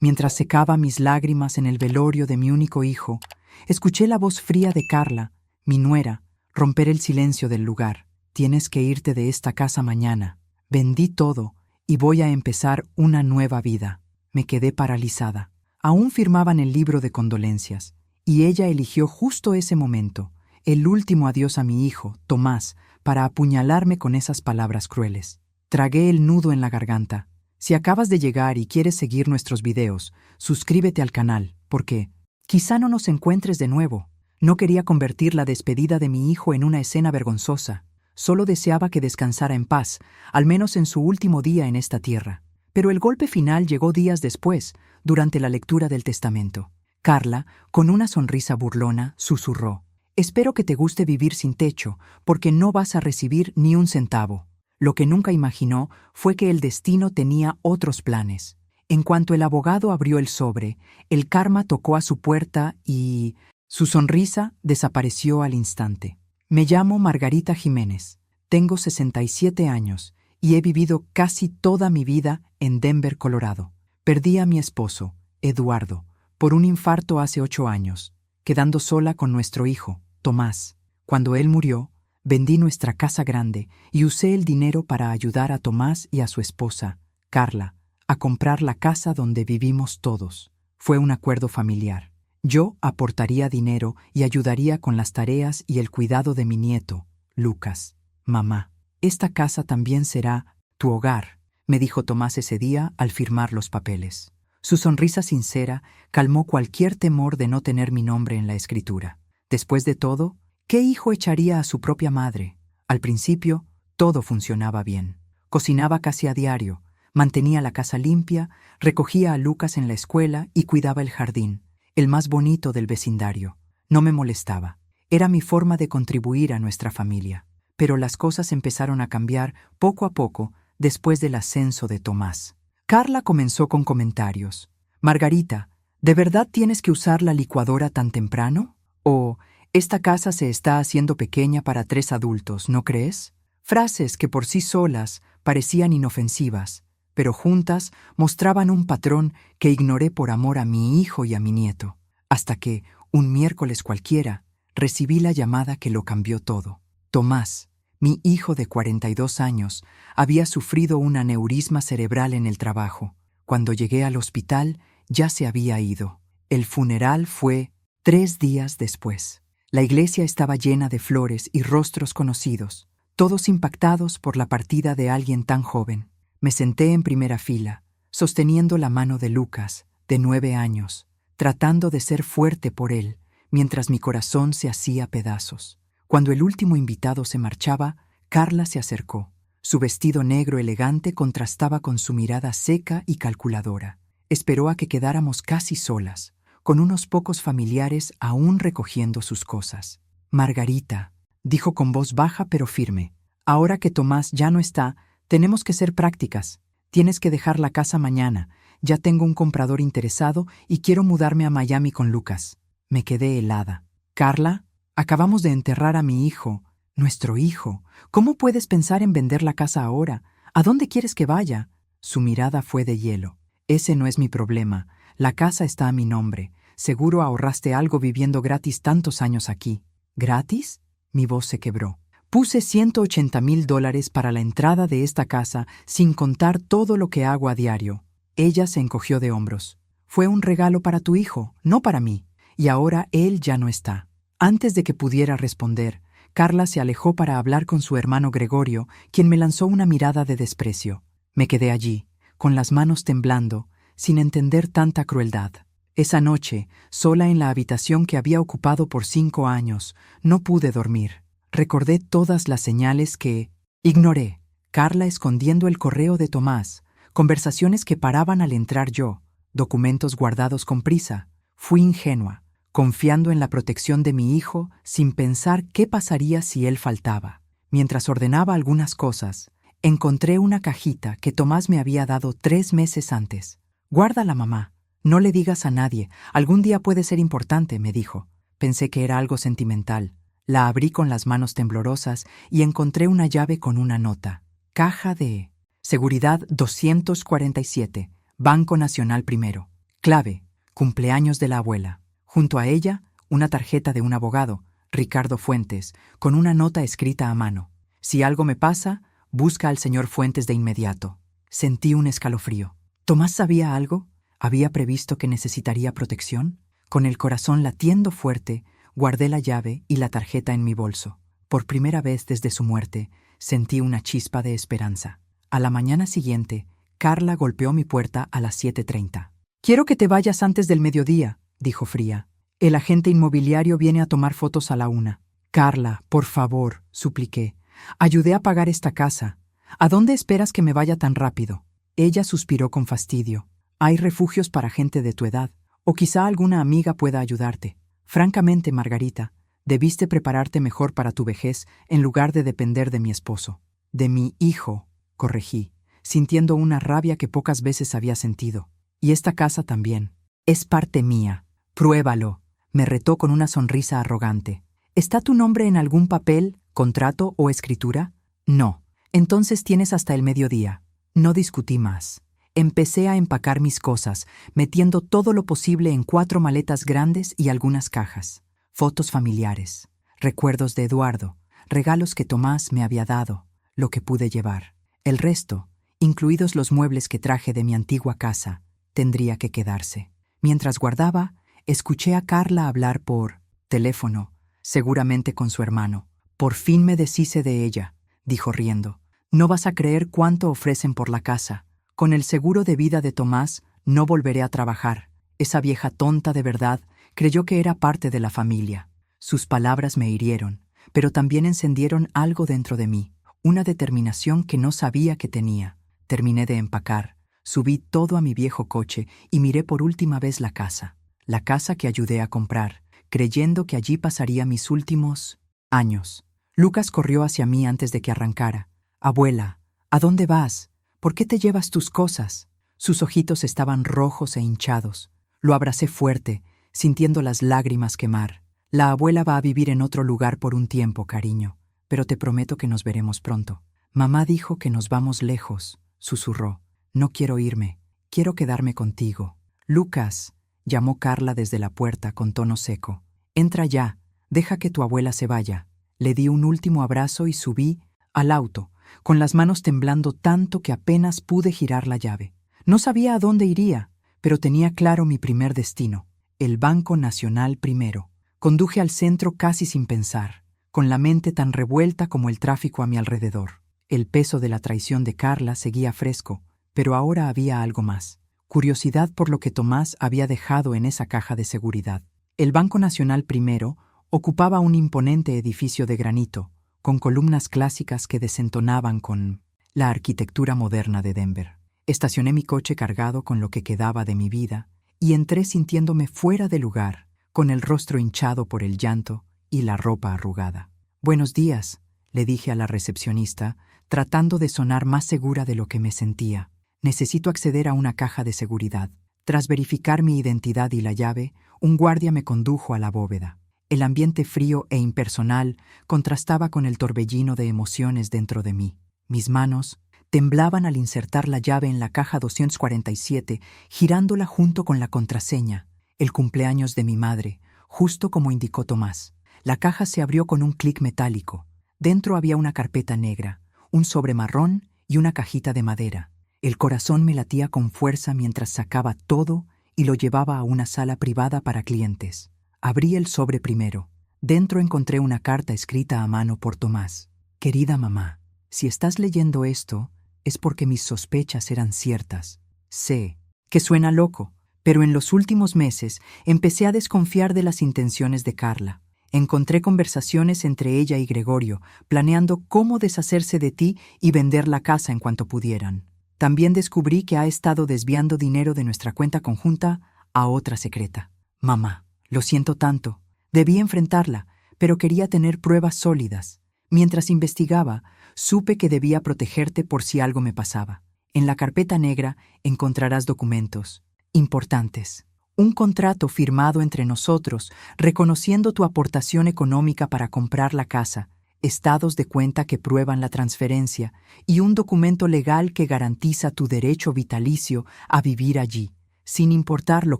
Mientras secaba mis lágrimas en el velorio de mi único hijo, escuché la voz fría de Carla, mi nuera, romper el silencio del lugar. Tienes que irte de esta casa mañana. Vendí todo y voy a empezar una nueva vida. Me quedé paralizada. Aún firmaban el libro de condolencias, y ella eligió justo ese momento, el último adiós a mi hijo, Tomás, para apuñalarme con esas palabras crueles. Tragué el nudo en la garganta. Si acabas de llegar y quieres seguir nuestros videos, suscríbete al canal, porque quizá no nos encuentres de nuevo. No quería convertir la despedida de mi hijo en una escena vergonzosa. Solo deseaba que descansara en paz, al menos en su último día en esta tierra. Pero el golpe final llegó días después, durante la lectura del testamento. Carla, con una sonrisa burlona, susurró: «Espero que te guste vivir sin techo, porque no vas a recibir ni un centavo». Lo que nunca imaginó fue que el destino tenía otros planes. En cuanto el abogado abrió el sobre, el karma tocó a su puerta y su sonrisa desapareció al instante. Me llamo Margarita Jiménez, tengo 67 años y he vivido casi toda mi vida en Denver, Colorado. Perdí a mi esposo, Eduardo, por un infarto hace 8 años, quedando sola con nuestro hijo, Tomás. Cuando él murió, vendí nuestra casa grande y usé el dinero para ayudar a Tomás y a su esposa, Carla, a comprar la casa donde vivimos todos. Fue un acuerdo familiar. Yo aportaría dinero y ayudaría con las tareas y el cuidado de mi nieto, Lucas. «Mamá, esta casa también será tu hogar», me dijo Tomás ese día al firmar los papeles. Su sonrisa sincera calmó cualquier temor de no tener mi nombre en la escritura. Después de todo, ¿qué hijo echaría a su propia madre? Al principio, todo funcionaba bien. Cocinaba casi a diario, mantenía la casa limpia, recogía a Lucas en la escuela y cuidaba el jardín, el más bonito del vecindario. No me molestaba. Era mi forma de contribuir a nuestra familia. Pero las cosas empezaron a cambiar poco a poco después del ascenso de Tomás. Carla comenzó con comentarios. «Margarita, ¿de verdad tienes que usar la licuadora tan temprano? ¿O esta casa se está haciendo pequeña para 3 adultos, ¿no crees?». Frases que por sí solas parecían inofensivas, pero juntas mostraban un patrón que ignoré por amor a mi hijo y a mi nieto, hasta que, un miércoles cualquiera, recibí la llamada que lo cambió todo. Tomás, mi hijo de 42 años, había sufrido un aneurisma cerebral en el trabajo. Cuando llegué al hospital, ya se había ido. El funeral fue 3 días después. La iglesia estaba llena de flores y rostros conocidos, todos impactados por la partida de alguien tan joven. Me senté en primera fila, sosteniendo la mano de Lucas, de 9 años, tratando de ser fuerte por él, mientras mi corazón se hacía pedazos. Cuando el último invitado se marchaba, Carla se acercó. Su vestido negro elegante contrastaba con su mirada seca y calculadora. Esperó a que quedáramos casi solas, con unos pocos familiares aún recogiendo sus cosas. «Margarita», dijo con voz baja pero firme, «ahora que Tomás ya no está, tenemos que ser prácticas. Tienes que dejar la casa mañana. Ya tengo un comprador interesado y quiero mudarme a Miami con Lucas». Me quedé helada. «Carla, acabamos de enterrar a mi hijo, nuestro hijo. ¿Cómo puedes pensar en vender la casa ahora? ¿A dónde quieres que vaya?». Su mirada fue de hielo. «Ese no es mi problema. La casa está a mi nombre. Seguro ahorraste algo viviendo gratis tantos años aquí». «¿Gratis?». Mi voz se quebró. «Puse $180,000 para la entrada de esta casa sin contar todo lo que hago a diario». Ella se encogió de hombros. «Fue un regalo para tu hijo, no para mí. Y ahora él ya no está». Antes de que pudiera responder, Carla se alejó para hablar con su hermano Gregorio, quien me lanzó una mirada de desprecio. Me quedé allí, con las manos temblando, sin entender tanta crueldad. Esa noche, sola en la habitación que había ocupado por 5 años, no pude dormir. Recordé todas las señales que ignoré. Carla escondiendo el correo de Tomás, conversaciones que paraban al entrar yo, documentos guardados con prisa. Fui ingenua, confiando en la protección de mi hijo sin pensar qué pasaría si él faltaba. Mientras ordenaba algunas cosas, encontré una cajita que Tomás me había dado 3 meses antes. «Guárdala, mamá. No le digas a nadie. Algún día puede ser importante», me dijo. Pensé que era algo sentimental. La abrí con las manos temblorosas y encontré una llave con una nota. «Caja de Seguridad 247, Banco Nacional Primero». Clave: cumpleaños de la abuela. Junto a ella, una tarjeta de un abogado, Ricardo Fuentes, con una nota escrita a mano. Si algo me pasa, busca al señor Fuentes de inmediato. Sentí un escalofrío. ¿Tomás sabía algo? ¿Había previsto que necesitaría protección? Con el corazón latiendo fuerte, guardé la llave y la tarjeta en mi bolso. Por primera vez desde su muerte, sentí una chispa de esperanza. A la mañana siguiente, Carla golpeó mi puerta a las 7:30. «Quiero que te vayas antes del mediodía», dijo fría. «El agente inmobiliario viene a tomar fotos a la 1». «Carla, por favor», supliqué. «Ayudé a pagar esta casa. ¿A dónde esperas que me vaya tan rápido?» Ella suspiró con fastidio. «Hay refugios para gente de tu edad, o quizá alguna amiga pueda ayudarte. Francamente, Margarita, debiste prepararte mejor para tu vejez en lugar de depender de mi esposo». «De mi hijo», corregí, sintiendo una rabia que pocas veces había sentido. «Y esta casa también. Es parte mía. Pruébalo», me retó con una sonrisa arrogante. «¿Está tu nombre en algún papel, contrato o escritura?» «No». «Entonces tienes hasta el mediodía». No discutí más. Empecé a empacar mis cosas, metiendo todo lo posible en 4 maletas grandes y algunas cajas. Fotos familiares, recuerdos de Eduardo, regalos que Tomás me había dado, lo que pude llevar. El resto, incluidos los muebles que traje de mi antigua casa, tendría que quedarse. Mientras guardaba, escuché a Carla hablar por teléfono, seguramente con su hermano. «Por fin me deshice de ella», dijo riendo. «No vas a creer cuánto ofrecen por la casa. Con el seguro de vida de Tomás, no volveré a trabajar. Esa vieja tonta de verdad creyó que era parte de la familia». Sus palabras me hirieron, pero también encendieron algo dentro de mí, una determinación que no sabía que tenía. Terminé de empacar, subí todo a mi viejo coche y miré por última vez la casa que ayudé a comprar, creyendo que allí pasaría mis últimos años. Lucas corrió hacia mí antes de que arrancara. «Abuela, ¿a dónde vas? ¿Por qué te llevas tus cosas?» Sus ojitos estaban rojos e hinchados. Lo abracé fuerte, sintiendo las lágrimas quemar. «La abuela va a vivir en otro lugar por un tiempo, cariño, pero te prometo que nos veremos pronto». «Mamá dijo que nos vamos lejos», susurró. «No quiero irme, quiero quedarme contigo». «Lucas», llamó Carla desde la puerta con tono seco. «Entra ya, deja que tu abuela se vaya». Le di un último abrazo y subí al auto, con las manos temblando tanto que apenas pude girar la llave. No sabía a dónde iría, pero tenía claro mi primer destino, el Banco Nacional primero. Conduje al centro casi sin pensar, con la mente tan revuelta como el tráfico a mi alrededor. El peso de la traición de Carla seguía fresco, pero ahora había algo más. Curiosidad por lo que Tomás había dejado en esa caja de seguridad. El Banco Nacional primero ocupaba un imponente edificio de granito, con columnas clásicas que desentonaban con la arquitectura moderna de Denver. Estacioné mi coche cargado con lo que quedaba de mi vida y entré sintiéndome fuera de lugar, con el rostro hinchado por el llanto y la ropa arrugada. «Buenos días», le dije a la recepcionista, tratando de sonar más segura de lo que me sentía. «Necesito acceder a una caja de seguridad». Tras verificar mi identidad y la llave, un guardia me condujo a la bóveda. El ambiente frío e impersonal contrastaba con el torbellino de emociones dentro de mí. Mis manos temblaban al insertar la llave en la caja 247, girándola junto con la contraseña. El cumpleaños de mi madre, justo como indicó Tomás. La caja se abrió con un clic metálico. Dentro había una carpeta negra, un sobre marrón y una cajita de madera. El corazón me latía con fuerza mientras sacaba todo y lo llevaba a una sala privada para clientes. Abrí el sobre primero. Dentro encontré una carta escrita a mano por Tomás. «Querida mamá, si estás leyendo esto, es porque mis sospechas eran ciertas. Sé que suena loco, pero en los últimos meses empecé a desconfiar de las intenciones de Carla. Encontré conversaciones entre ella y Gregorio, planeando cómo deshacerse de ti y vender la casa en cuanto pudieran. También descubrí que ha estado desviando dinero de nuestra cuenta conjunta a otra secreta. Mamá, lo siento tanto. Debí enfrentarla, pero quería tener pruebas sólidas. Mientras investigaba, supe que debía protegerte por si algo me pasaba. En la carpeta negra encontrarás documentos importantes. Un contrato firmado entre nosotros, reconociendo tu aportación económica para comprar la casa, estados de cuenta que prueban la transferencia y un documento legal que garantiza tu derecho vitalicio a vivir allí. sin importar lo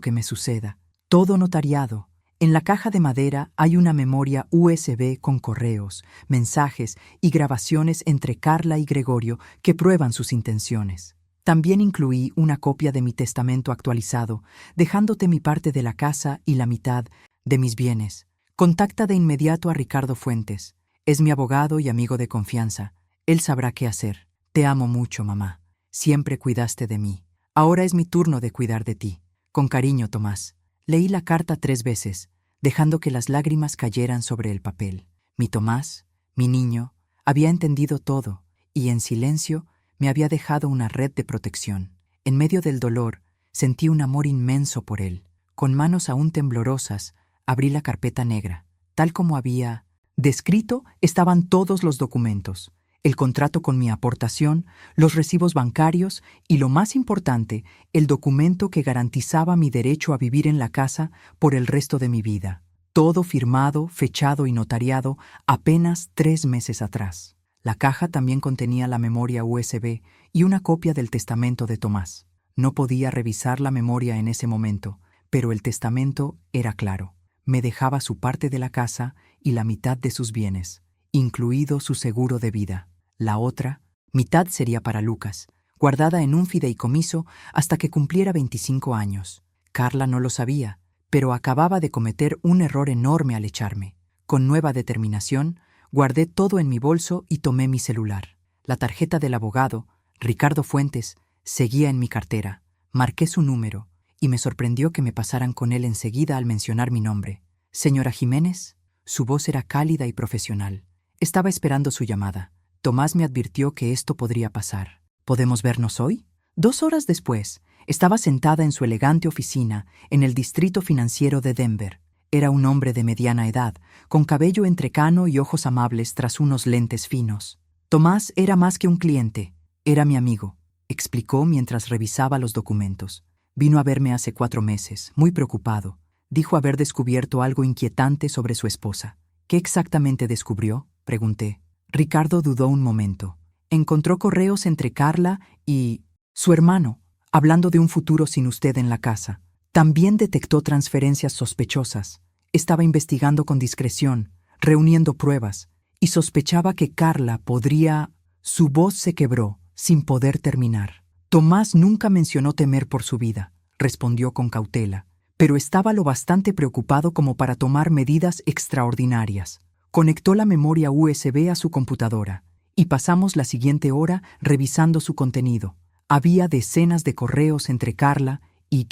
que me suceda. Todo notariado. En la caja de madera hay una memoria USB con correos, mensajes y grabaciones entre Carla y Gregorio que prueban sus intenciones. También incluí una copia de mi testamento actualizado, dejándote mi parte de la casa y la mitad de mis bienes. Contacta de inmediato a Ricardo Fuentes. Es mi abogado y amigo de confianza. Él sabrá qué hacer. Te amo mucho, mamá. Siempre cuidaste de mí. Ahora es mi turno de cuidar de ti. Con cariño, Tomás. Leí la carta 3 veces, dejando que las lágrimas cayeran sobre el papel. Mi Tomás, mi niño, había entendido todo, y en silencio me había dejado una red de protección. En medio del dolor, sentí un amor inmenso por él. Con manos aún temblorosas, abrí la carpeta negra. Tal como había descrito, estaban todos los documentos. El contrato con mi aportación, los recibos bancarios y, lo más importante, el documento que garantizaba mi derecho a vivir en la casa por el resto de mi vida. Todo firmado, fechado y notariado apenas 3 meses atrás. La caja también contenía la memoria USB y una copia del testamento de Tomás. No podía revisar la memoria en ese momento, pero el testamento era claro. Me dejaba su parte de la casa y la mitad de sus bienes, incluido su seguro de vida. La otra mitad sería para Lucas, guardada en un fideicomiso hasta que cumpliera 25 años. Carla no lo sabía, pero acababa de cometer un error enorme al echarme. Con nueva determinación, guardé todo en mi bolso y tomé mi celular. La tarjeta del abogado, Ricardo Fuentes, seguía en mi cartera. Marqué su número y me sorprendió que me pasaran con él enseguida al mencionar mi nombre. «Señora Jiménez». Su voz era cálida y profesional. Estaba esperando su llamada. Tomás me advirtió que esto podría pasar. ¿Podemos vernos hoy? 2 horas después, estaba sentada en su elegante oficina en el distrito financiero de Denver. Era un hombre de mediana edad, con cabello entrecano y ojos amables tras unos lentes finos. Tomás era más que un cliente, era mi amigo, explicó mientras revisaba los documentos. Vino a verme hace 4 meses, muy preocupado. Dijo haber descubierto algo inquietante sobre su esposa. ¿Qué exactamente descubrió?, pregunté. Ricardo dudó un momento. Encontró correos entre Carla y su hermano, hablando de un futuro sin usted en la casa. También detectó transferencias sospechosas. Estaba investigando con discreción, reuniendo pruebas, y sospechaba que Carla podría... Su voz se quebró, sin poder terminar. Tomás nunca mencionó temer por su vida, respondió con cautela, pero estaba lo bastante preocupado como para tomar medidas extraordinarias. Conectó la memoria USB a su computadora y pasamos la siguiente hora revisando su contenido. Había decenas de correos entre Carla y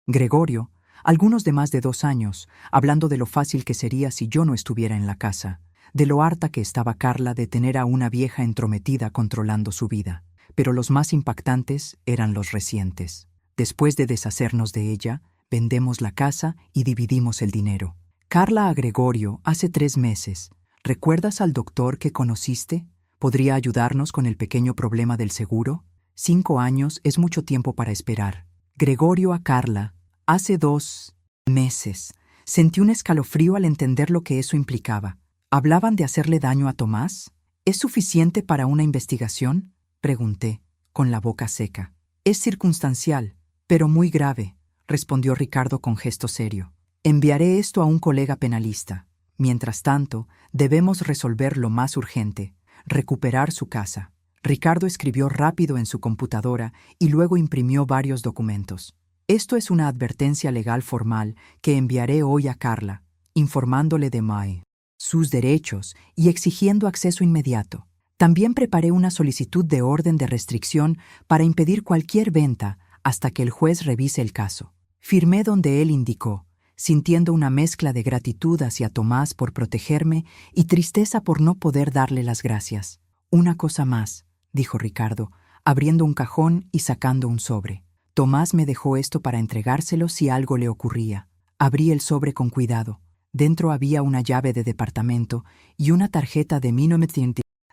Gregorio, algunos de más de 2 años, hablando de lo fácil que sería si yo no estuviera en la casa, de lo harta que estaba Carla de tener a una vieja entrometida controlando su vida. Pero los más impactantes eran los recientes. Después de deshacernos de ella, vendemos la casa y dividimos el dinero. Carla a Gregorio hace 3 meses. ¿Recuerdas al doctor que conociste? ¿Podría ayudarnos con el pequeño problema del seguro? 5 años es mucho tiempo para esperar. Gregorio a Carla hace 2 meses. Sentí un escalofrío al entender lo que eso implicaba. ¿Hablaban de hacerle daño a Tomás? ¿Es suficiente para una investigación?, pregunté, con la boca seca. Es circunstancial, pero muy grave, respondió Ricardo con gesto serio. Enviaré esto a un colega penalista. Mientras tanto, debemos resolver lo más urgente, recuperar su casa. Ricardo escribió rápido en su computadora y luego imprimió varios documentos. Esto es una advertencia legal formal que enviaré hoy a Carla, informándole de sus derechos y exigiendo acceso inmediato. También preparé una solicitud de orden de restricción para impedir cualquier venta hasta que el juez revise el caso. Firmé donde él indicó, sintiendo una mezcla de gratitud hacia Tomás por protegerme y tristeza por no poder darle las gracias. «Una cosa más», dijo Ricardo, abriendo un cajón y sacando un sobre. Tomás me dejó esto para entregárselo si algo le ocurría. Abrí el sobre con cuidado. Dentro había una llave de departamento y una tarjeta de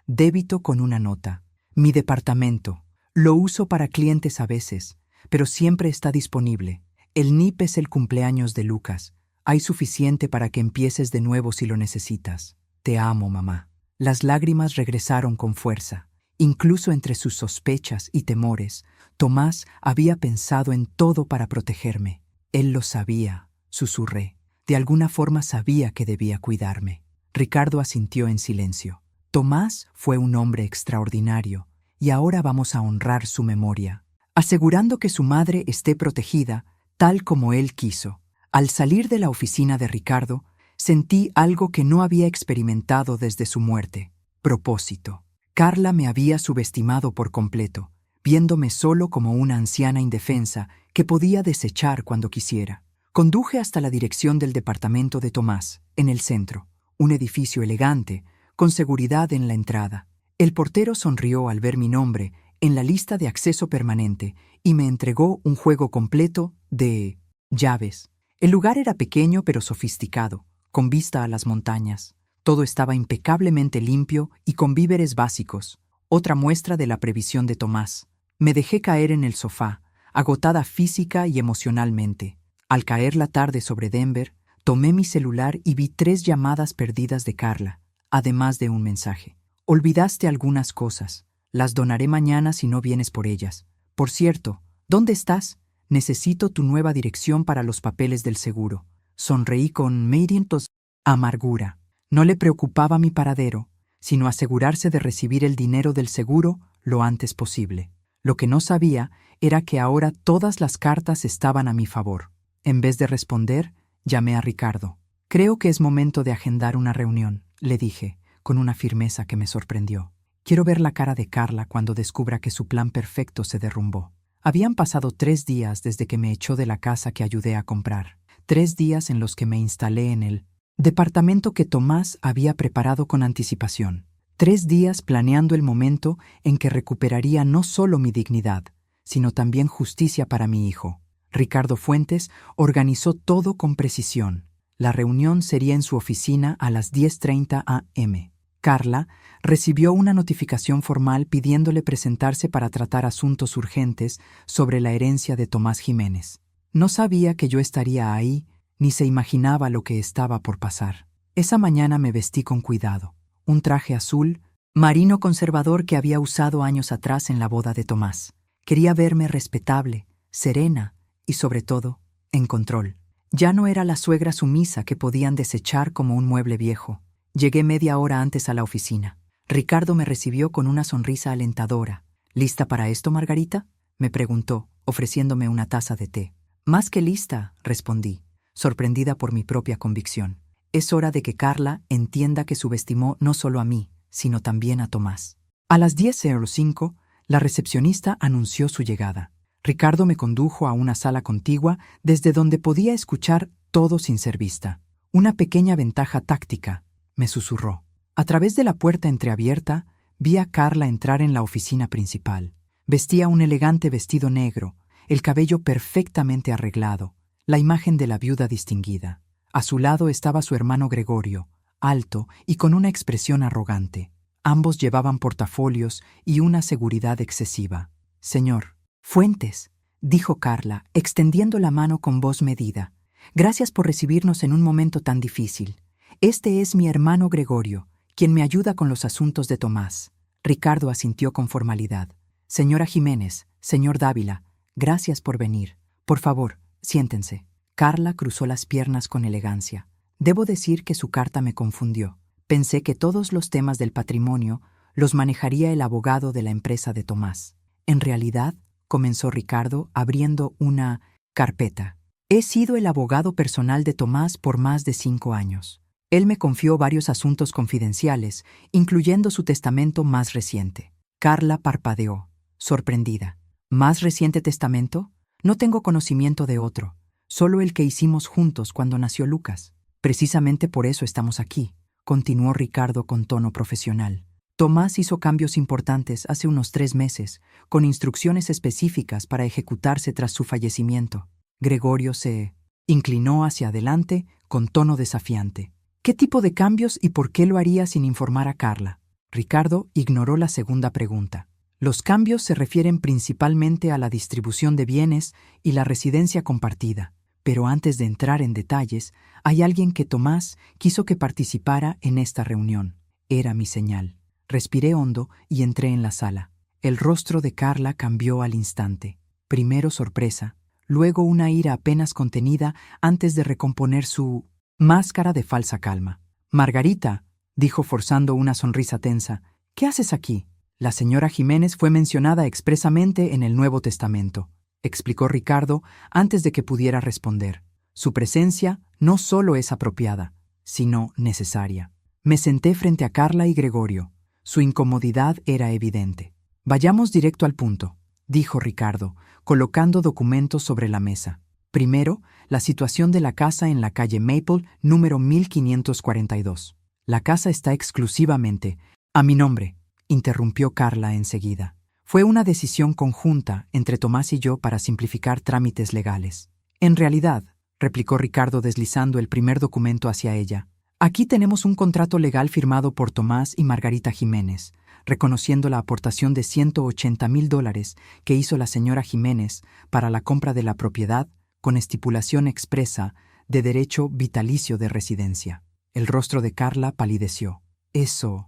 débito con una nota. «Mi departamento. Lo uso para clientes a veces, pero siempre está disponible. El NIP es el cumpleaños de Lucas. Hay suficiente para que empieces de nuevo si lo necesitas. Te amo, mamá». Las lágrimas regresaron con fuerza, Incluso entre sus sospechas y temores, Tomás había pensado en todo para protegerme. Él lo sabía, susurré. De alguna forma sabía que debía cuidarme. Ricardo asintió en silencio. Tomás fue un hombre extraordinario, y ahora vamos a honrar su memoria, asegurando que su madre esté protegida, tal como él quiso. Al salir de la oficina de Ricardo, sentí algo que no había experimentado desde su muerte: propósito. Carla me había subestimado por completo, viéndome solo como una anciana indefensa que podía desechar cuando quisiera. Conduje hasta la dirección del departamento de Tomás, en el centro, un edificio elegante, con seguridad en la entrada. El portero sonrió al ver mi nombre en la lista de acceso permanente y me entregó un juego completo de llaves. El lugar era pequeño pero sofisticado, con vista a las montañas. Todo estaba impecablemente limpio y con víveres básicos, otra muestra de la previsión de Tomás. Me dejé caer en el sofá, agotada física y emocionalmente. Al caer la tarde sobre Denver, tomé mi celular y vi 3 llamadas perdidas de Carla, además de un mensaje. Olvidaste algunas cosas. Las donaré mañana si no vienes por ellas. Por cierto, ¿dónde estás? Necesito tu nueva dirección para los papeles del seguro. Sonreí con medientos amargura. No le preocupaba mi paradero, sino asegurarse de recibir el dinero del seguro lo antes posible. Lo que no sabía era que ahora todas las cartas estaban a mi favor. En vez de responder, llamé a Ricardo. Creo que es momento de agendar una reunión, le dije, con una firmeza que me sorprendió. Quiero ver la cara de Carla cuando descubra que su plan perfecto se derrumbó. Habían pasado 3 días desde que me echó de la casa que ayudé a comprar. 3 días en los que me instalé en el departamento que Tomás había preparado con anticipación. 3 días planeando el momento en que recuperaría no solo mi dignidad, sino también justicia para mi hijo. Ricardo Fuentes organizó todo con precisión. La reunión sería en su oficina a las 10:30 a.m. Carla recibió una notificación formal pidiéndole presentarse para tratar asuntos urgentes sobre la herencia de Tomás Jiménez. No sabía que yo estaría ahí, ni se imaginaba lo que estaba por pasar. Esa mañana me vestí con cuidado. Un traje azul, marino conservador que había usado años atrás en la boda de Tomás. Quería verme respetable, serena y, sobre todo, en control. Ya no era la suegra sumisa que podían desechar como un mueble viejo. Llegué media hora antes a la oficina. Ricardo me recibió con una sonrisa alentadora. ¿Lista para esto, Margarita?, me preguntó, ofreciéndome una taza de té. Más que lista, respondí, sorprendida por mi propia convicción. Es hora de que Carla entienda que subestimó no solo a mí, sino también a Tomás. A las 10:05, la recepcionista anunció su llegada. Ricardo me condujo a una sala contigua desde donde podía escuchar todo sin ser vista. Una pequeña ventaja táctica, me susurró. A través de la puerta entreabierta, vi a Carla entrar en la oficina principal. Vestía un elegante vestido negro, el cabello perfectamente arreglado, la imagen de la viuda distinguida. A su lado estaba su hermano Gregorio, alto y con una expresión arrogante. Ambos llevaban portafolios y una seguridad excesiva. «Señor Fuentes», dijo Carla, extendiendo la mano con voz medida. «Gracias por recibirnos en un momento tan difícil. Este es mi hermano Gregorio, quien me ayuda con los asuntos de Tomás». Ricardo asintió con formalidad. «Señora Jiménez, señor Dávila, gracias por venir. Por favor, siéntense». Carla cruzó las piernas con elegancia. Debo decir que su carta me confundió. Pensé que todos los temas del patrimonio los manejaría el abogado de la empresa de Tomás. En realidad, comenzó Ricardo abriendo una carpeta. He sido el abogado personal de Tomás por más de 5 años. Él me confió varios asuntos confidenciales, incluyendo su testamento más reciente. Carla parpadeó, sorprendida. ¿Más reciente testamento? No tengo conocimiento de otro, solo el que hicimos juntos cuando nació Lucas. Precisamente por eso estamos aquí, continuó Ricardo con tono profesional. Tomás hizo cambios importantes hace unos 3 meses, con instrucciones específicas para ejecutarse tras su fallecimiento. Gregorio se inclinó hacia adelante con tono desafiante. ¿Qué tipo de cambios y por qué lo haría sin informar a Carla? Ricardo ignoró la segunda pregunta. Los cambios se refieren principalmente a la distribución de bienes y la residencia compartida. Pero antes de entrar en detalles, hay alguien que Tomás quiso que participara en esta reunión. Era mi señal. Respiré hondo y entré en la sala. El rostro de Carla cambió al instante. Primero sorpresa, luego una ira apenas contenida antes de recomponer su máscara de falsa calma. «Margarita», dijo forzando una sonrisa tensa, «¿qué haces aquí?» «La señora Jiménez fue mencionada expresamente en el Nuevo Testamento», explicó Ricardo antes de que pudiera responder. «Su presencia no solo es apropiada, sino necesaria». Me senté frente a Carla y Gregorio. Su incomodidad era evidente. «Vayamos directo al punto», dijo Ricardo, colocando documentos sobre la mesa. Primero, la situación de la casa en la calle Maple, número 1542. «La casa está exclusivamente a mi nombre», interrumpió Carla enseguida. «Fue una decisión conjunta entre Tomás y yo para simplificar trámites legales». «En realidad», replicó Ricardo deslizando el primer documento hacia ella, «aquí tenemos un contrato legal firmado por Tomás y Margarita Jiménez, reconociendo la aportación de $180,000 que hizo la señora Jiménez para la compra de la propiedad con estipulación expresa de derecho vitalicio de residencia». El rostro de Carla palideció. Eso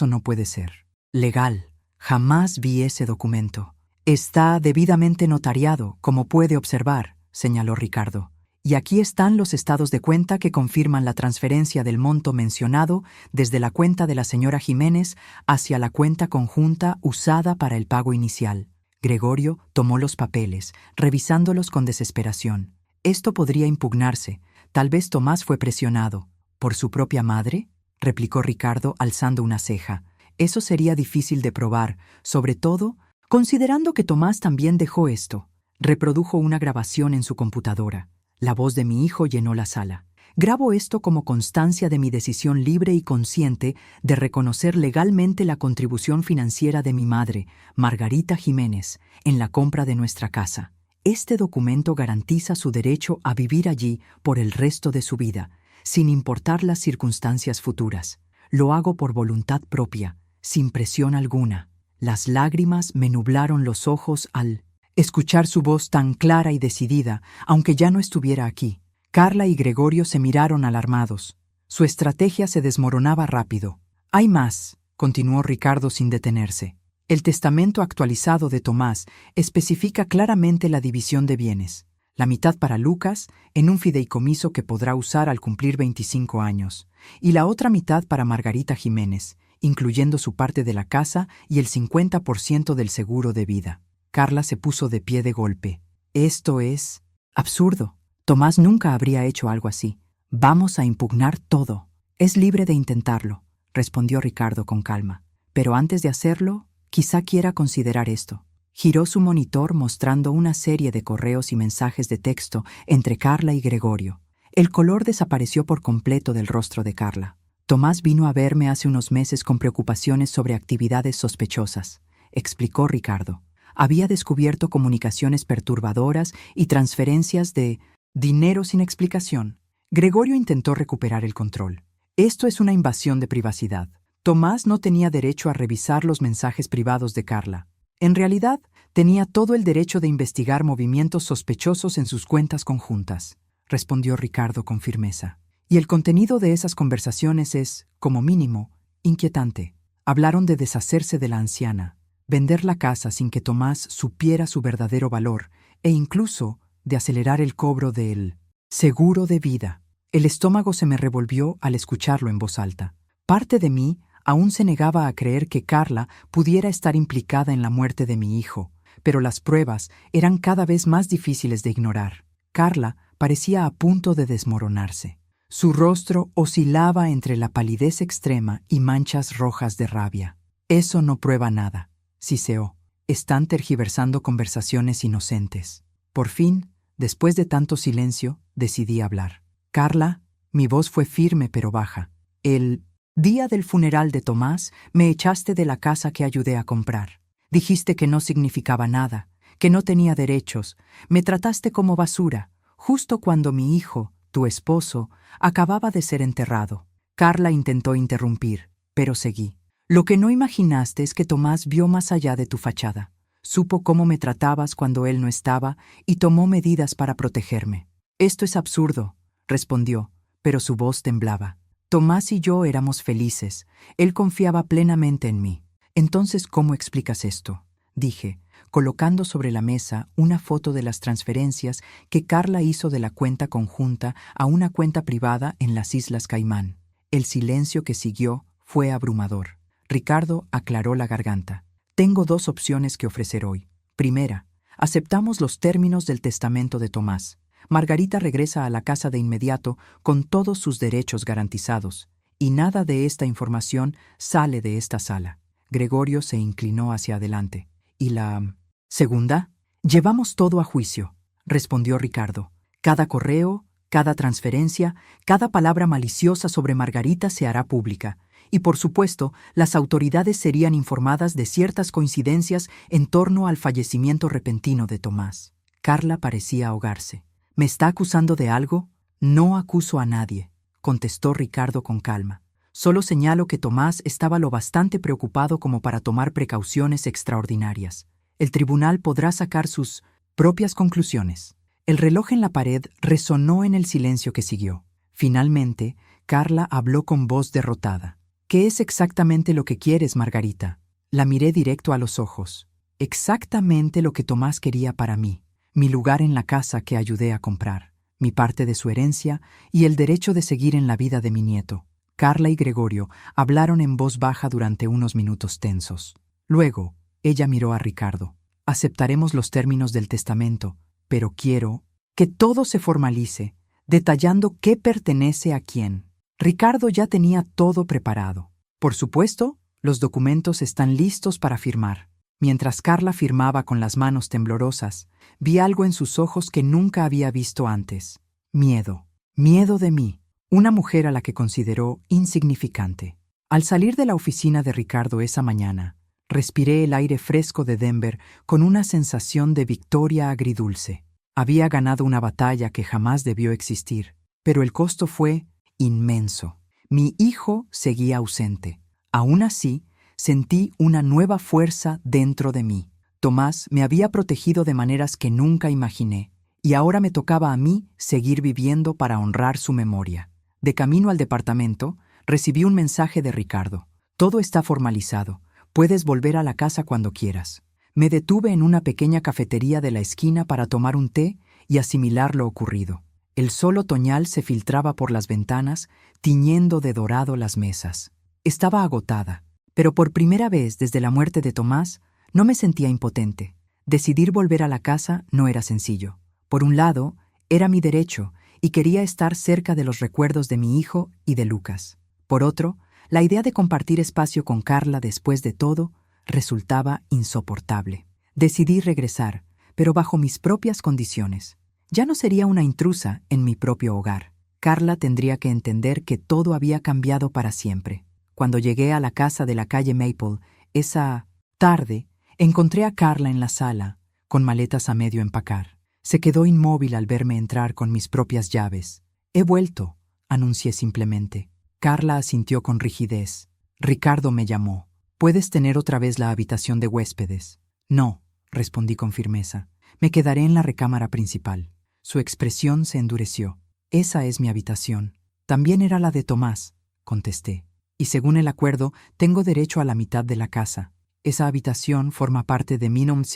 no puede ser. «Legal. Jamás vi ese documento». «Está debidamente notariado, como puede observar», señaló Ricardo. «Y aquí están los estados de cuenta que confirman la transferencia del monto mencionado desde la cuenta de la señora Jiménez hacia la cuenta conjunta usada para el pago inicial». Gregorio tomó los papeles, revisándolos con desesperación. «Esto podría impugnarse. Tal vez Tomás fue presionado». «¿Por su propia madre?», replicó Ricardo alzando una ceja. «Eso sería difícil de probar, sobre todo considerando que Tomás también dejó esto». Reprodujo una grabación en su computadora. La voz de mi hijo llenó la sala. «Grabo esto como constancia de mi decisión libre y consciente de reconocer legalmente la contribución financiera de mi madre, Margarita Jiménez, en la compra de nuestra casa. Este documento garantiza su derecho a vivir allí por el resto de su vida, sin importar las circunstancias futuras. Lo hago por voluntad propia, sin presión alguna». Las lágrimas me nublaron los ojos al escuchar su voz tan clara y decidida, aunque ya no estuviera aquí. Carla y Gregorio se miraron alarmados. Su estrategia se desmoronaba rápido. «Hay más», continuó Ricardo sin detenerse. «El testamento actualizado de Tomás especifica claramente la división de bienes. La mitad para Lucas, en un fideicomiso que podrá usar al cumplir 25 años, y la otra mitad para Margarita Jiménez, incluyendo su parte de la casa y el 50% del seguro de vida». Carla se puso de pie de golpe. «Esto es absurdo. Tomás nunca habría hecho algo así. Vamos a impugnar todo». «Es libre de intentarlo», respondió Ricardo con calma. «Pero antes de hacerlo, quizá quiera considerar esto». Giró su monitor mostrando una serie de correos y mensajes de texto entre Carla y Gregorio. El color desapareció por completo del rostro de Carla. «Tomás vino a verme hace unos meses con preocupaciones sobre actividades sospechosas», explicó Ricardo. «Había descubierto comunicaciones perturbadoras y transferencias de dinero sin explicación». Gregorio intentó recuperar el control. «Esto es una invasión de privacidad. Tomás no tenía derecho a revisar los mensajes privados de Carla. En realidad, tenía todo el derecho de investigar movimientos sospechosos en sus cuentas conjuntas», respondió Ricardo con firmeza. «Y el contenido de esas conversaciones es, como mínimo, inquietante. Hablaron de deshacerse de la anciana, vender la casa sin que Tomás supiera su verdadero valor e incluso de acelerar el cobro del seguro de vida». El estómago se me revolvió al escucharlo en voz alta. Parte de mí aún se negaba a creer que Carla pudiera estar implicada en la muerte de mi hijo, pero las pruebas eran cada vez más difíciles de ignorar. Carla parecía a punto de desmoronarse. Su rostro oscilaba entre la palidez extrema y manchas rojas de rabia. «Eso no prueba nada», siseó. «Están tergiversando conversaciones inocentes». Por fin, después de tanto silencio, decidí hablar. «Carla», mi voz fue firme pero baja. «El día del funeral de Tomás me echaste de la casa que ayudé a comprar. Dijiste que no significaba nada, que no tenía derechos. Me trataste como basura, justo cuando mi hijo, tu esposo, acababa de ser enterrado». Carla intentó interrumpir, pero seguí. «Lo que no imaginaste es que Tomás vio más allá de tu fachada. Supo cómo me tratabas cuando él no estaba y tomó medidas para protegerme». «Esto es absurdo», respondió, pero su voz temblaba. Tomás y yo éramos felices. Él confiaba plenamente en mí. Entonces, ¿cómo explicas esto?, dije, colocando sobre la mesa una foto de las transferencias que Carla hizo de la cuenta conjunta a una cuenta privada en las Islas Caimán. El silencio que siguió fue abrumador. Ricardo aclaró la garganta. Tengo 2 opciones que ofrecer hoy. Primera, aceptamos los términos del testamento de Tomás. Margarita regresa a la casa de inmediato con todos sus derechos garantizados, y nada de esta información sale de esta sala. Gregorio se inclinó hacia adelante. ¿Y la segunda? Llevamos todo a juicio, respondió Ricardo. Cada correo, cada transferencia, cada palabra maliciosa sobre Margarita se hará pública. Y por supuesto, las autoridades serían informadas de ciertas coincidencias en torno al fallecimiento repentino de Tomás. Carla parecía ahogarse. ¿Me está acusando de algo? No acuso a nadie, contestó Ricardo con calma. Solo señalo que Tomás estaba lo bastante preocupado como para tomar precauciones extraordinarias. El tribunal podrá sacar sus propias conclusiones. El reloj en la pared resonó en el silencio que siguió. Finalmente, Carla habló con voz derrotada. ¿Qué es exactamente lo que quieres, Margarita? La miré directo a los ojos. Exactamente lo que Tomás quería para mí. Mi lugar en la casa que ayudé a comprar, mi parte de su herencia y el derecho de seguir en la vida de mi nieto. Carla y Gregorio hablaron en voz baja durante unos minutos tensos. Luego, ella miró a Ricardo. Aceptaremos los términos del testamento, pero quiero que todo se formalice, detallando qué pertenece a quién. Ricardo ya tenía todo preparado. Por supuesto, los documentos están listos para firmar. Mientras Carla firmaba con las manos temblorosas, vi algo en sus ojos que nunca había visto antes. Miedo. Miedo de mí, una mujer a la que consideró insignificante. Al salir de la oficina de Ricardo esa mañana, respiré el aire fresco de Denver con una sensación de victoria agridulce. Había ganado una batalla que jamás debió existir, pero el costo fue inmenso. Mi hijo seguía ausente. Aún así, sentí una nueva fuerza dentro de mí. Tomás me había protegido de maneras que nunca imaginé, y ahora me tocaba a mí seguir viviendo para honrar su memoria. De camino al departamento, recibí un mensaje de Ricardo. Todo está formalizado. Puedes volver a la casa cuando quieras. Me detuve en una pequeña cafetería de la esquina para tomar un té y asimilar lo ocurrido. El sol otoñal se filtraba por las ventanas, tiñendo de dorado las mesas. Estaba agotada, pero por primera vez desde la muerte de Tomás, no me sentía impotente. Decidir volver a la casa no era sencillo. Por un lado, era mi derecho, y quería estar cerca de los recuerdos de mi hijo y de Lucas. Por otro, la idea de compartir espacio con Carla después de todo resultaba insoportable. Decidí regresar, pero bajo mis propias condiciones. Ya no sería una intrusa en mi propio hogar. Carla tendría que entender que todo había cambiado para siempre. Cuando llegué a la casa de la calle Maple, esa tarde, encontré a Carla en la sala, con maletas a medio empacar. Se quedó inmóvil al verme entrar con mis propias llaves. He vuelto, anuncié simplemente. Carla asintió con rigidez. Ricardo me llamó. ¿Puedes tener otra vez la habitación de huéspedes? No, respondí con firmeza. Me quedaré en la recámara principal. Su expresión se endureció. Esa es mi habitación. También era la de Tomás, contesté. Y según el acuerdo, tengo derecho a la mitad de la casa. Esa habitación forma parte de mi nombre.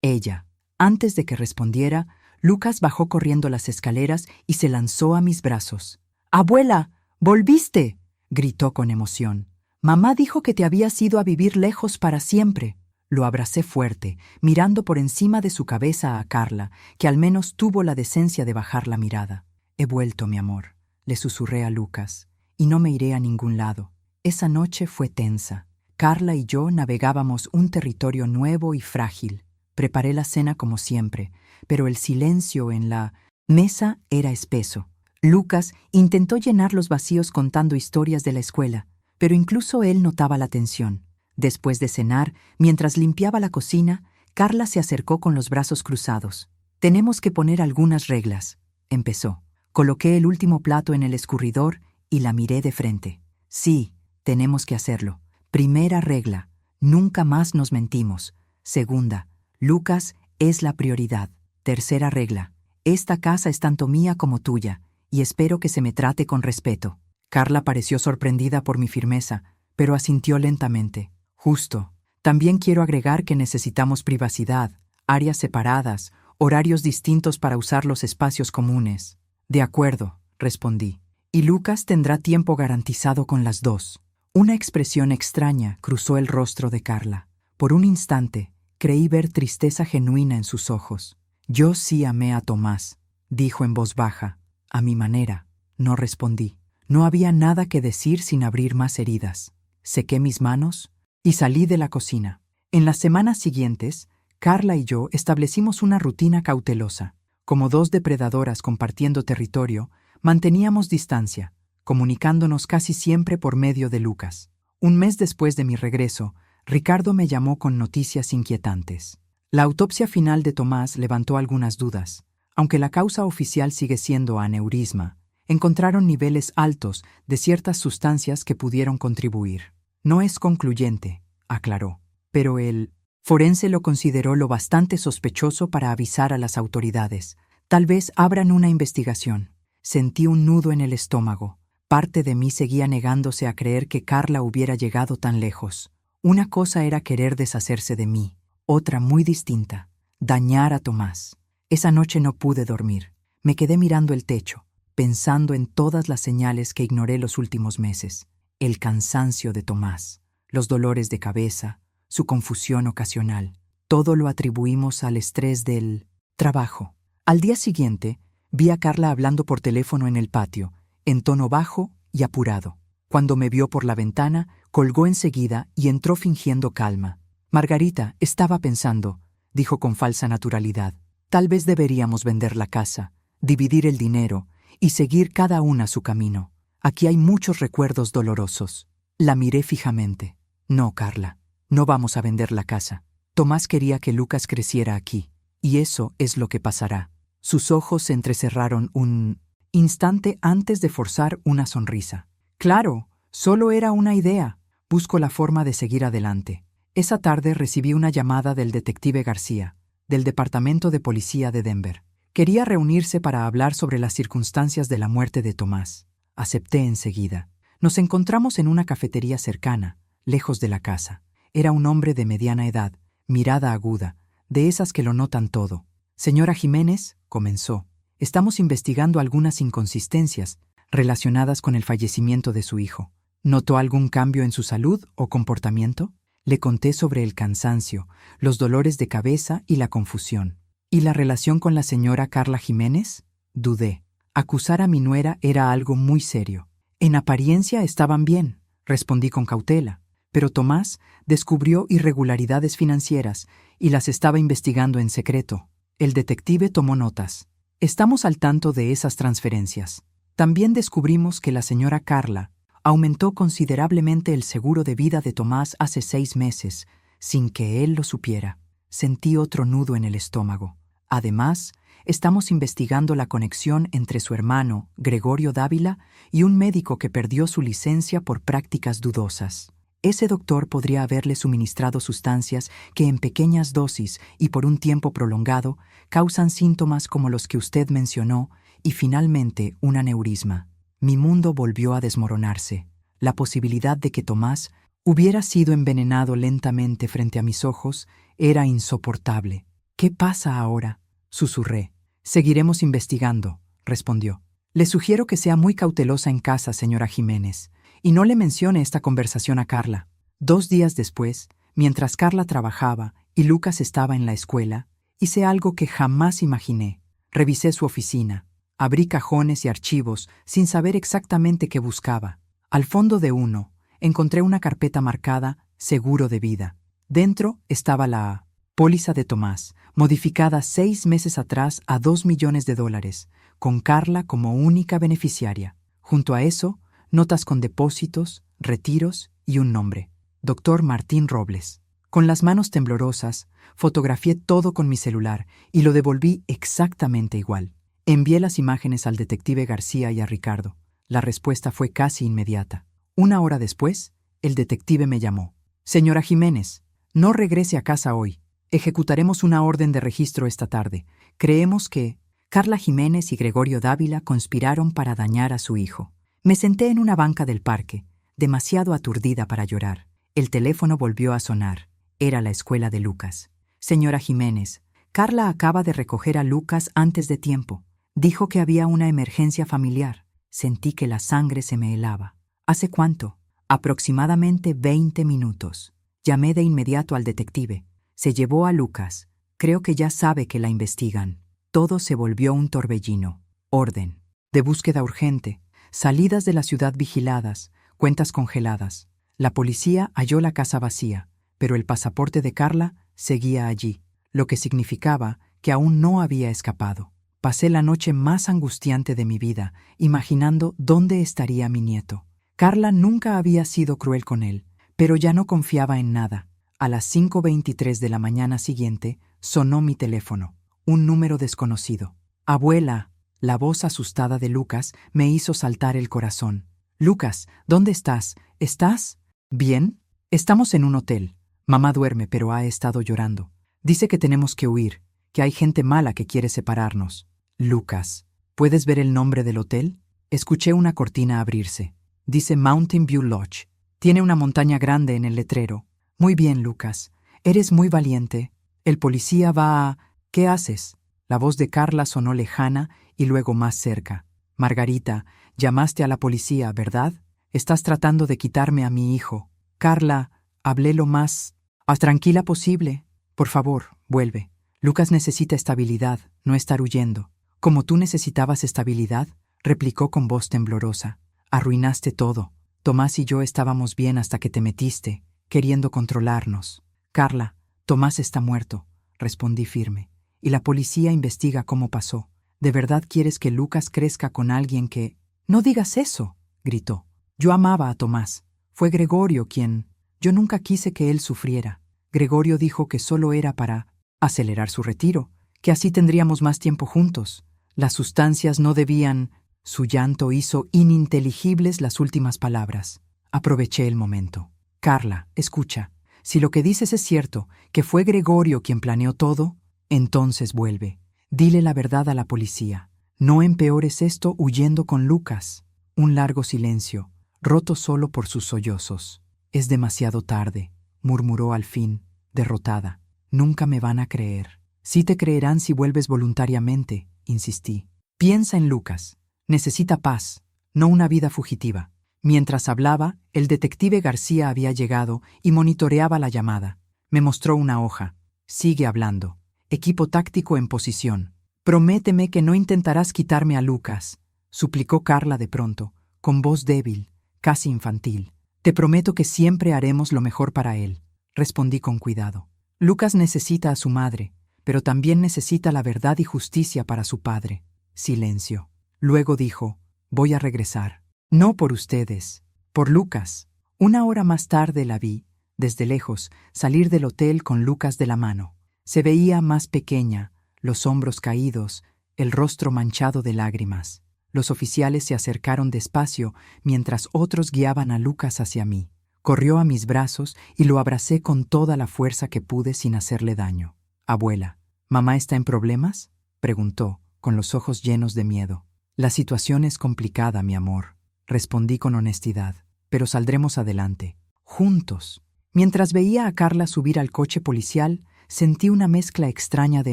Ella. Antes de que respondiera, Lucas bajó corriendo las escaleras y se lanzó a mis brazos. ¡Abuela! ¡Volviste!, gritó con emoción. Mamá dijo que te habías ido a vivir lejos para siempre. Lo abracé fuerte, mirando por encima de su cabeza a Carla, que al menos tuvo la decencia de bajar la mirada. He vuelto, mi amor, le susurré a Lucas, y no me iré a ningún lado. Esa noche fue tensa. Carla y yo navegábamos un territorio nuevo y frágil. Preparé la cena como siempre, pero el silencio en la mesa era espeso. Lucas intentó llenar los vacíos contando historias de la escuela, pero incluso él notaba la tensión. Después de cenar, mientras limpiaba la cocina, Carla se acercó con los brazos cruzados. «Tenemos que poner algunas reglas», empezó. Coloqué el último plato en el escurridor y la miré de frente. «Sí, tenemos que hacerlo. Primera regla, nunca más nos mentimos. Segunda, Lucas es la prioridad. Tercera regla, esta casa es tanto mía como tuya, y espero que se me trate con respeto». Carla pareció sorprendida por mi firmeza, pero asintió lentamente. Justo. También quiero agregar que necesitamos privacidad, áreas separadas, horarios distintos para usar los espacios comunes. De acuerdo, respondí. Y Lucas tendrá tiempo garantizado con las dos. Una expresión extraña cruzó el rostro de Carla. Por un instante, creí ver tristeza genuina en sus ojos. Yo sí amé a Tomás, dijo en voz baja. A mi manera. No respondí. No había nada que decir sin abrir más heridas. Sequé mis manos y salí de la cocina. En las semanas siguientes, Carla y yo establecimos una rutina cautelosa. Como dos depredadoras compartiendo territorio, manteníamos distancia, comunicándonos casi siempre por medio de Lucas. Un mes después de mi regreso, Ricardo me llamó con noticias inquietantes. La autopsia final de Tomás levantó algunas dudas. Aunque la causa oficial sigue siendo aneurisma, encontraron niveles altos de ciertas sustancias que pudieron contribuir. No es concluyente, aclaró, pero el forense lo consideró lo bastante sospechoso para avisar a las autoridades. Tal vez abran una investigación. Sentí un nudo en el estómago. Parte de mí seguía negándose a creer que Carla hubiera llegado tan lejos. Una cosa era querer deshacerse de mí, otra muy distinta, dañar a Tomás. Esa noche no pude dormir. Me quedé mirando el techo, pensando en todas las señales que ignoré los últimos meses. El cansancio de Tomás, los dolores de cabeza, su confusión ocasional. Todo lo atribuimos al estrés del trabajo. Al día siguiente, vi a Carla hablando por teléfono en el patio, en tono bajo y apurado. Cuando me vio por la ventana, colgó enseguida y entró fingiendo calma. Margarita, estaba pensando, dijo con falsa naturalidad. Tal vez deberíamos vender la casa, dividir el dinero y seguir cada una su camino. Aquí hay muchos recuerdos dolorosos. La miré fijamente. No, Carla, no vamos a vender la casa. Tomás quería que Lucas creciera aquí, y eso es lo que pasará. Sus ojos se entrecerraron un instante antes de forzar una sonrisa. Claro, solo era una idea. Busco la forma de seguir adelante. Esa tarde recibí una llamada del detective García, del Departamento de Policía de Denver. Quería reunirse para hablar sobre las circunstancias de la muerte de Tomás. Acepté enseguida. Nos encontramos en una cafetería cercana, lejos de la casa. Era un hombre de mediana edad, mirada aguda, de esas que lo notan todo. Señora Jiménez, comenzó, estamos investigando algunas inconsistencias relacionadas con el fallecimiento de su hijo. ¿Notó algún cambio en su salud o comportamiento? Le conté sobre el cansancio, los dolores de cabeza y la confusión. ¿Y la relación con la señora Carla Jiménez? Dudé. Acusar a mi nuera era algo muy serio. En apariencia estaban bien, respondí con cautela, pero Tomás descubrió irregularidades financieras y las estaba investigando en secreto. El detective tomó notas. Estamos al tanto de esas transferencias. También descubrimos que la señora Carla aumentó considerablemente el seguro de vida de Tomás hace 6 meses, sin que él lo supiera. Sentí otro nudo en el estómago. Además, estamos investigando la conexión entre su hermano, Gregorio Dávila, y un médico que perdió su licencia por prácticas dudosas. Ese doctor podría haberle suministrado sustancias que en pequeñas dosis y por un tiempo prolongado causan síntomas como los que usted mencionó y finalmente un aneurisma. Mi mundo volvió a desmoronarse. La posibilidad de que Tomás hubiera sido envenenado lentamente frente a mis ojos era insoportable. ¿Qué pasa ahora?, susurré. Seguiremos investigando, respondió. Le sugiero que sea muy cautelosa en casa, señora Jiménez, y no le mencione esta conversación a Carla. 2 días después, mientras Carla trabajaba y Lucas estaba en la escuela, hice algo que jamás imaginé. Revisé su oficina. Abrí cajones y archivos sin saber exactamente qué buscaba. Al fondo de uno, encontré una carpeta marcada Seguro de Vida. Dentro estaba la póliza de Tomás, modificada 6 meses atrás a $2 millones, con Carla como única beneficiaria. Junto a eso, notas con depósitos, retiros y un nombre: Dr. Martín Robles. Con las manos temblorosas, fotografié todo con mi celular y lo devolví exactamente igual. Envié las imágenes al detective García y a Ricardo. La respuesta fue casi inmediata. 1 hora después, el detective me llamó. Señora Jiménez, no regrese a casa hoy. Ejecutaremos una orden de registro esta tarde. Creemos que Carla Jiménez y Gregorio Dávila conspiraron para dañar a su hijo. Me senté en una banca del parque, demasiado aturdida para llorar. El teléfono volvió a sonar. Era la escuela de Lucas. Señora Jiménez, Carla acaba de recoger a Lucas antes de tiempo. Dijo que había una emergencia familiar. Sentí que la sangre se me helaba. ¿Hace cuánto? Aproximadamente 20 minutos. Llamé de inmediato al detective. Se llevó a Lucas. Creo que ya sabe que la investigan. Todo se volvió un torbellino. Orden. De búsqueda urgente. Salidas de la ciudad vigiladas. Cuentas congeladas. La policía halló la casa vacía, pero el pasaporte de Carla seguía allí, lo que significaba que aún no había escapado. Pasé la noche más angustiante de mi vida, imaginando dónde estaría mi nieto. Carla nunca había sido cruel con él, pero ya no confiaba en nada. A las 5:23 de la mañana siguiente, sonó mi teléfono. Un número desconocido. Abuela. La voz asustada de Lucas me hizo saltar el corazón. Lucas, ¿dónde estás? ¿Estás bien? Estamos en un hotel. Mamá duerme, pero ha estado llorando. Dice que tenemos que huir, que hay gente mala que quiere separarnos. Lucas, ¿puedes ver el nombre del hotel? Escuché una cortina abrirse. Dice Mountain View Lodge. Tiene una montaña grande en el letrero. Muy bien, Lucas. Eres muy valiente. El policía va a... ¿Qué haces? La voz de Carla sonó lejana y luego más cerca. Margarita, llamaste a la policía, ¿verdad? Estás tratando de quitarme a mi hijo. Carla, hablé lo más tranquila posible. Por favor, vuelve. Lucas necesita estabilidad, no estar huyendo. ¿Como tú necesitabas estabilidad? Replicó con voz temblorosa. Arruinaste todo. Tomás y yo estábamos bien hasta que te metiste, queriendo controlarnos. Carla, Tomás está muerto, respondí firme. Y la policía investiga cómo pasó. ¿De verdad quieres que Lucas crezca con alguien que... No digas eso, gritó. Yo amaba a Tomás. Fue Gregorio quien... Yo nunca quise que él sufriera. Gregorio dijo que solo era para acelerar su retiro, que así tendríamos más tiempo juntos. Las sustancias no debían... Su llanto hizo ininteligibles las últimas palabras. Aproveché el momento. Carla, escucha. Si lo que dices es cierto, que fue Gregorio quien planeó todo, entonces vuelve. Dile la verdad a la policía. No empeores esto huyendo con Lucas. Un largo silencio, roto solo por sus sollozos. Es demasiado tarde, murmuró al fin, derrotada. Nunca me van a creer. Sí te creerán si vuelves voluntariamente, insistí. Piensa en Lucas. Necesita paz, no una vida fugitiva. Mientras hablaba, el detective García había llegado y monitoreaba la llamada. Me mostró una hoja. Sigue hablando. Equipo táctico en posición. Prométeme que no intentarás quitarme a Lucas, suplicó Carla de pronto, con voz débil, casi infantil. Te prometo que siempre haremos lo mejor para él, respondí con cuidado. Lucas necesita a su madre, pero también necesita la verdad y justicia para su padre. Silencio. Luego dijo, voy a regresar. No por ustedes, por Lucas. Una hora más tarde la vi, desde lejos, salir del hotel con Lucas de la mano. Se veía más pequeña, los hombros caídos, el rostro manchado de lágrimas. Los oficiales se acercaron despacio mientras otros guiaban a Lucas hacia mí. Corrió a mis brazos y lo abracé con toda la fuerza que pude sin hacerle daño. Abuela, ¿mamá está en problemas?, preguntó, con los ojos llenos de miedo. La situación es complicada, mi amor, respondí con honestidad, pero saldremos adelante, juntos. Mientras veía a Carla subir al coche policial, sentí una mezcla extraña de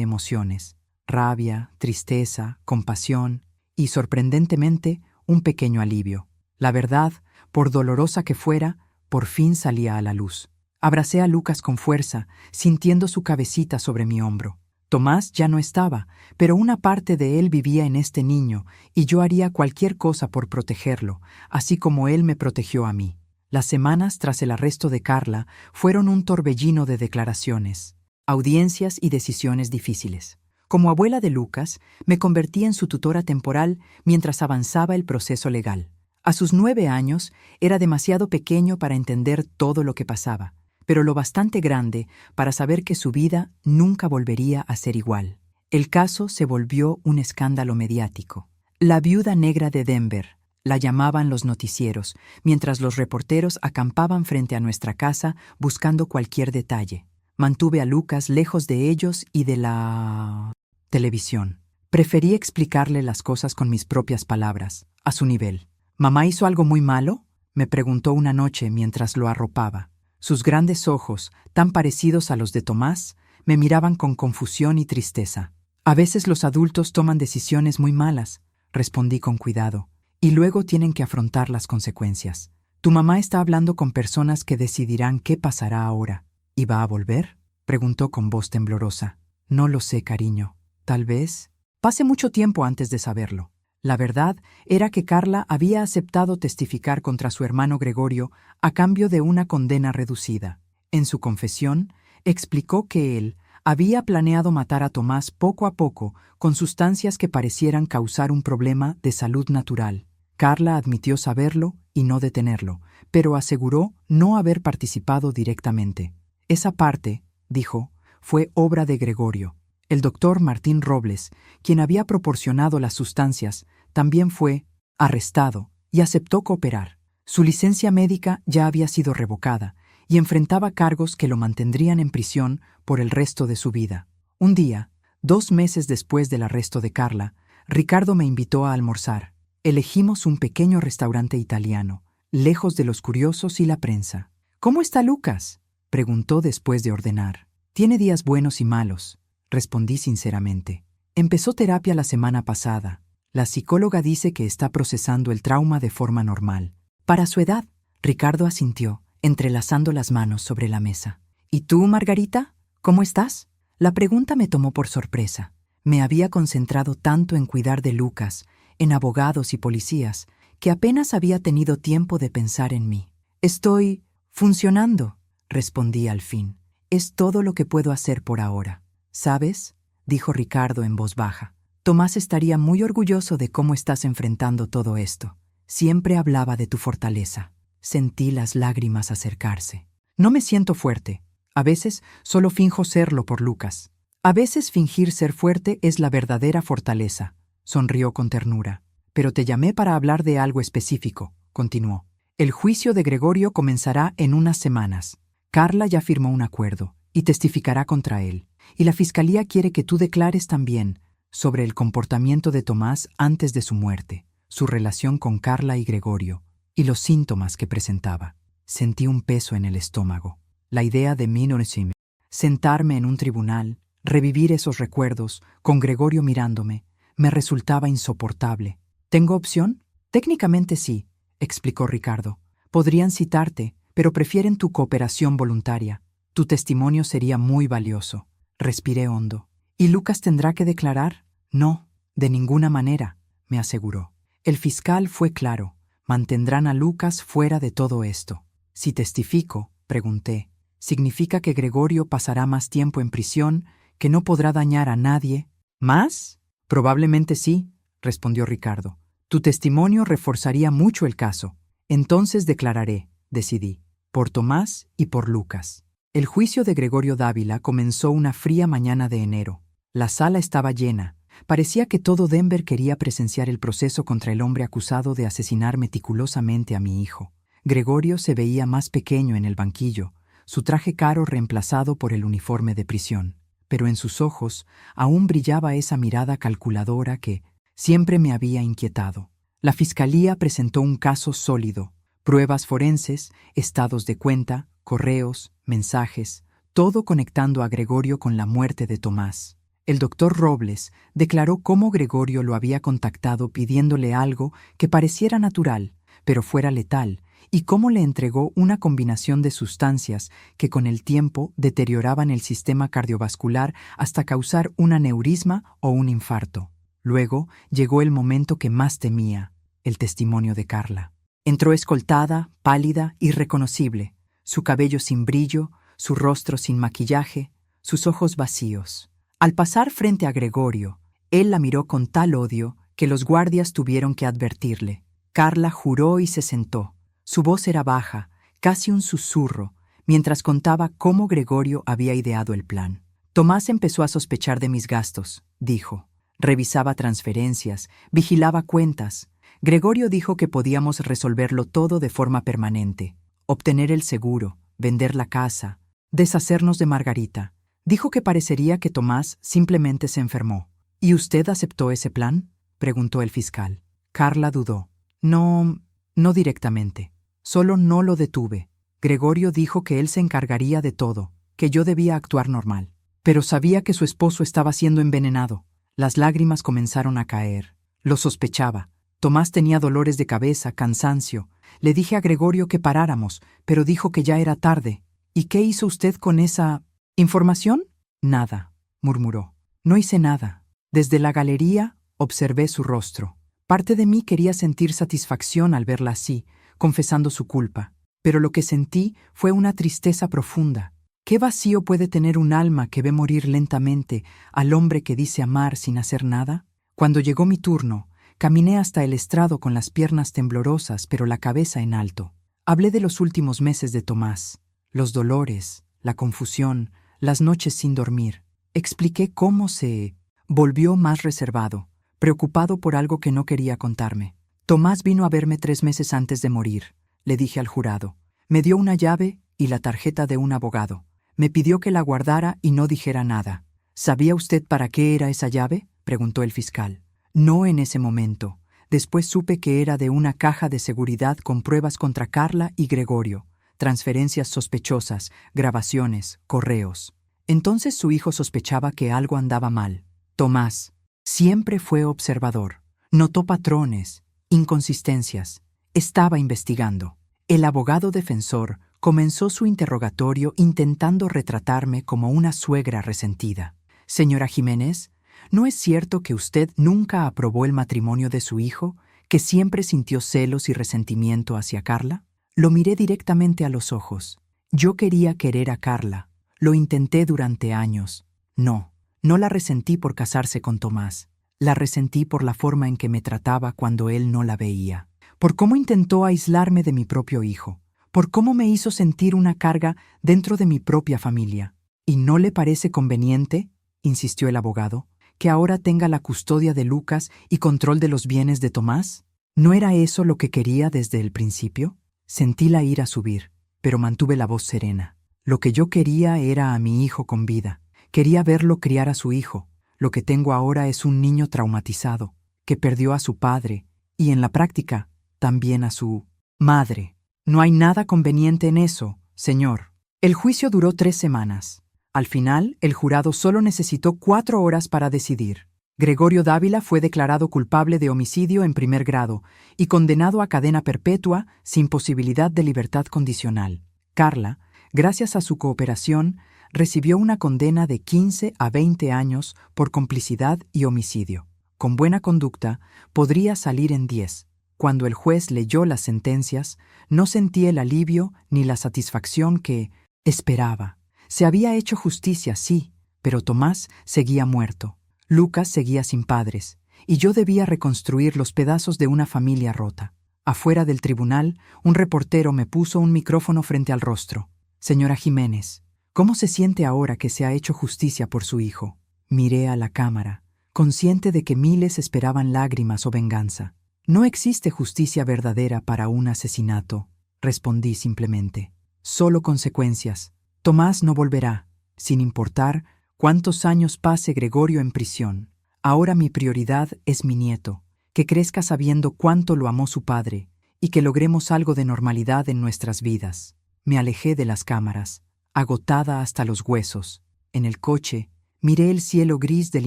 emociones, rabia, tristeza, compasión y, sorprendentemente, un pequeño alivio. La verdad, por dolorosa que fuera, por fin salía a la luz. Abracé a Lucas con fuerza, sintiendo su cabecita sobre mi hombro. Tomás ya no estaba, pero una parte de él vivía en este niño, y yo haría cualquier cosa por protegerlo, así como él me protegió a mí. Las semanas tras el arresto de Carla fueron un torbellino de declaraciones, audiencias y decisiones difíciles. Como abuela de Lucas, me convertí en su tutora temporal mientras avanzaba el proceso legal. A sus 9 años, era demasiado pequeño para entender todo lo que pasaba, pero lo bastante grande para saber que su vida nunca volvería a ser igual. El caso se volvió un escándalo mediático. La viuda negra de Denver, la llamaban los noticieros, mientras los reporteros acampaban frente a nuestra casa buscando cualquier detalle. Mantuve a Lucas lejos de ellos y de la televisión. Preferí explicarle las cosas con mis propias palabras, a su nivel. ¿Mamá hizo algo muy malo?, me preguntó una noche mientras lo arropaba. Sus grandes ojos, tan parecidos a los de Tomás, me miraban con confusión y tristeza. A veces los adultos toman decisiones muy malas, respondí con cuidado, y luego tienen que afrontar las consecuencias. Tu mamá está hablando con personas que decidirán qué pasará ahora. ¿Y va a volver?, preguntó con voz temblorosa. No lo sé, cariño. Tal vez pase mucho tiempo antes de saberlo. La verdad era que Carla había aceptado testificar contra su hermano Gregorio a cambio de una condena reducida. En su confesión, explicó que él había planeado matar a Tomás poco a poco con sustancias que parecieran causar un problema de salud natural. Carla admitió saberlo y no detenerlo, pero aseguró no haber participado directamente. Esa parte, dijo, fue obra de Gregorio. El doctor Martín Robles, quien había proporcionado las sustancias, también fue arrestado y aceptó cooperar. Su licencia médica ya había sido revocada y enfrentaba cargos que lo mantendrían en prisión por el resto de su vida. Un día, 2 meses después del arresto de Carla, Ricardo me invitó a almorzar. Elegimos un pequeño restaurante italiano, lejos de los curiosos y la prensa. ¿Cómo está Lucas?, preguntó después de ordenar. Tiene días buenos y malos, respondí sinceramente. Empezó terapia la semana pasada. La psicóloga dice que está procesando el trauma de forma normal. Para su edad, Ricardo asintió, entrelazando las manos sobre la mesa. ¿Y tú, Margarita? ¿Cómo estás? La pregunta me tomó por sorpresa. Me había concentrado tanto en cuidar de Lucas, en abogados y policías, que apenas había tenido tiempo de pensar en mí. Estoy funcionando, respondí al fin. Es todo lo que puedo hacer por ahora. ¿Sabes?, dijo Ricardo en voz baja. Tomás estaría muy orgulloso de cómo estás enfrentando todo esto. Siempre hablaba de tu fortaleza. Sentí las lágrimas acercarse. No me siento fuerte. A veces solo finjo serlo por Lucas. A veces fingir ser fuerte es la verdadera fortaleza, sonrió con ternura. Pero te llamé para hablar de algo específico, continuó. El juicio de Gregorio comenzará en unas semanas. Carla ya firmó un acuerdo y testificará contra él. Y la fiscalía quiere que tú declares también sobre el comportamiento de Tomás antes de su muerte, su relación con Carla y Gregorio, y los síntomas que presentaba. Sentí un peso en el estómago. La idea de minorcime, sentarme en un tribunal, revivir esos recuerdos, con Gregorio mirándome, me resultaba insoportable. ¿Tengo opción? Técnicamente sí, explicó Ricardo. Podrían citarte, pero prefieren tu cooperación voluntaria. Tu testimonio sería muy valioso. Respiré hondo. ¿Y Lucas tendrá que declarar? No, de ninguna manera, me aseguró. El fiscal fue claro. Mantendrán a Lucas fuera de todo esto. Si testifico, pregunté, ¿significa que Gregorio pasará más tiempo en prisión, que no podrá dañar a nadie? ¿Más? Probablemente sí, respondió Ricardo. Tu testimonio reforzaría mucho el caso. Entonces declararé, decidí, por Tomás y por Lucas. El juicio de Gregorio Dávila comenzó una fría mañana de enero. La sala estaba llena. Parecía que todo Denver quería presenciar el proceso contra el hombre acusado de asesinar meticulosamente a mi hijo. Gregorio se veía más pequeño en el banquillo, su traje caro reemplazado por el uniforme de prisión. Pero en sus ojos aún brillaba esa mirada calculadora que siempre me había inquietado. La fiscalía presentó un caso sólido. Pruebas forenses, estados de cuenta, correos, mensajes, todo conectando a Gregorio con la muerte de Tomás. El doctor Robles declaró cómo Gregorio lo había contactado pidiéndole algo que pareciera natural, pero fuera letal, y cómo le entregó una combinación de sustancias que con el tiempo deterioraban el sistema cardiovascular hasta causar un aneurisma o un infarto. Luego llegó el momento que más temía, el testimonio de Carla. Entró escoltada, pálida, irreconocible, su cabello sin brillo, su rostro sin maquillaje, sus ojos vacíos. Al pasar frente a Gregorio, él la miró con tal odio que los guardias tuvieron que advertirle. Carla juró y se sentó. Su voz era baja, casi un susurro, mientras contaba cómo Gregorio había ideado el plan. Tomás empezó a sospechar de mis gastos, dijo. Revisaba transferencias, vigilaba cuentas. Gregorio dijo que podíamos resolverlo todo de forma permanente. Obtener el seguro, vender la casa, deshacernos de Margarita. Dijo que parecería que Tomás simplemente se enfermó. ¿Y usted aceptó ese plan?, preguntó el fiscal. Carla dudó. No, No directamente. Solo no lo detuve. Gregorio dijo que él se encargaría de todo, que yo debía actuar normal. Pero sabía que su esposo estaba siendo envenenado. Las lágrimas comenzaron a caer. Lo sospechaba. Tomás tenía dolores de cabeza, cansancio. Le dije a Gregorio que paráramos, pero dijo que ya era tarde. ¿Y qué hizo usted con esa información? Nada, murmuró. No hice nada. Desde la galería observé su rostro. Parte de mí quería sentir satisfacción al verla así, confesando su culpa. Pero lo que sentí fue una tristeza profunda. ¿Qué vacío puede tener un alma que ve morir lentamente al hombre que dice amar sin hacer nada? Cuando llegó mi turno, caminé hasta el estrado con las piernas temblorosas pero la cabeza en alto. Hablé de los últimos meses de Tomás, los dolores, la confusión, las noches sin dormir. Expliqué cómo se volvió más reservado, preocupado por algo que no quería contarme. Tomás vino a verme 3 meses antes de morir, le dije al jurado. Me dio una llave y la tarjeta de un abogado. Me pidió que la guardara y no dijera nada. ¿Sabía usted para qué era esa llave?, preguntó el fiscal. No en ese momento. Después supe que era de una caja de seguridad con pruebas contra Carla y Gregorio, transferencias sospechosas, grabaciones, correos. Entonces su hijo sospechaba que algo andaba mal. Tomás siempre fue observador. Notó patrones, inconsistencias. Estaba investigando. El abogado defensor comenzó su interrogatorio intentando retratarme como una suegra resentida. Señora Jiménez, ¿no es cierto que usted nunca aprobó el matrimonio de su hijo, que siempre sintió celos y resentimiento hacia Carla? Lo miré directamente a los ojos. Yo quería querer a Carla. Lo intenté durante años. No la resentí por casarse con Tomás. La resentí por la forma en que me trataba cuando él no la veía. Por cómo intentó aislarme de mi propio hijo. Por cómo me hizo sentir una carga dentro de mi propia familia. ¿Y no le parece conveniente, insistió el abogado, que ahora tenga la custodia de Lucas y control de los bienes de Tomás? ¿No era eso lo que quería desde el principio? Sentí la ira subir, pero mantuve la voz serena. Lo que yo quería era a mi hijo con vida. Quería verlo criar a su hijo. Lo que tengo ahora es un niño traumatizado, que perdió a su padre y, en la práctica, también a su madre. No hay nada conveniente en eso, señor. El juicio duró 3 semanas. Al final, el jurado solo necesitó 4 horas para decidir. Gregorio Dávila fue declarado culpable de homicidio en primer grado y condenado a cadena perpetua sin posibilidad de libertad condicional. Carla, gracias a su cooperación, recibió una condena de 15 a 20 años por complicidad y homicidio. Con buena conducta, podría salir en 10. Cuando el juez leyó las sentencias, no sentí el alivio ni la satisfacción que esperaba. Se había hecho justicia, sí, pero Tomás seguía muerto. Lucas seguía sin padres, y yo debía reconstruir los pedazos de una familia rota. Afuera del tribunal, un reportero me puso un micrófono frente al rostro. Señora Jiménez, ¿cómo se siente ahora que se ha hecho justicia por su hijo? Miré a la cámara, consciente de que miles esperaban lágrimas o venganza. No existe justicia verdadera para un asesinato, respondí simplemente. Solo consecuencias. Tomás no volverá, sin importar cuántos años pase Gregorio en prisión. Ahora mi prioridad es mi nieto, que crezca sabiendo cuánto lo amó su padre y que logremos algo de normalidad en nuestras vidas. Me alejé de las cámaras, agotada hasta los huesos. En el coche, miré el cielo gris del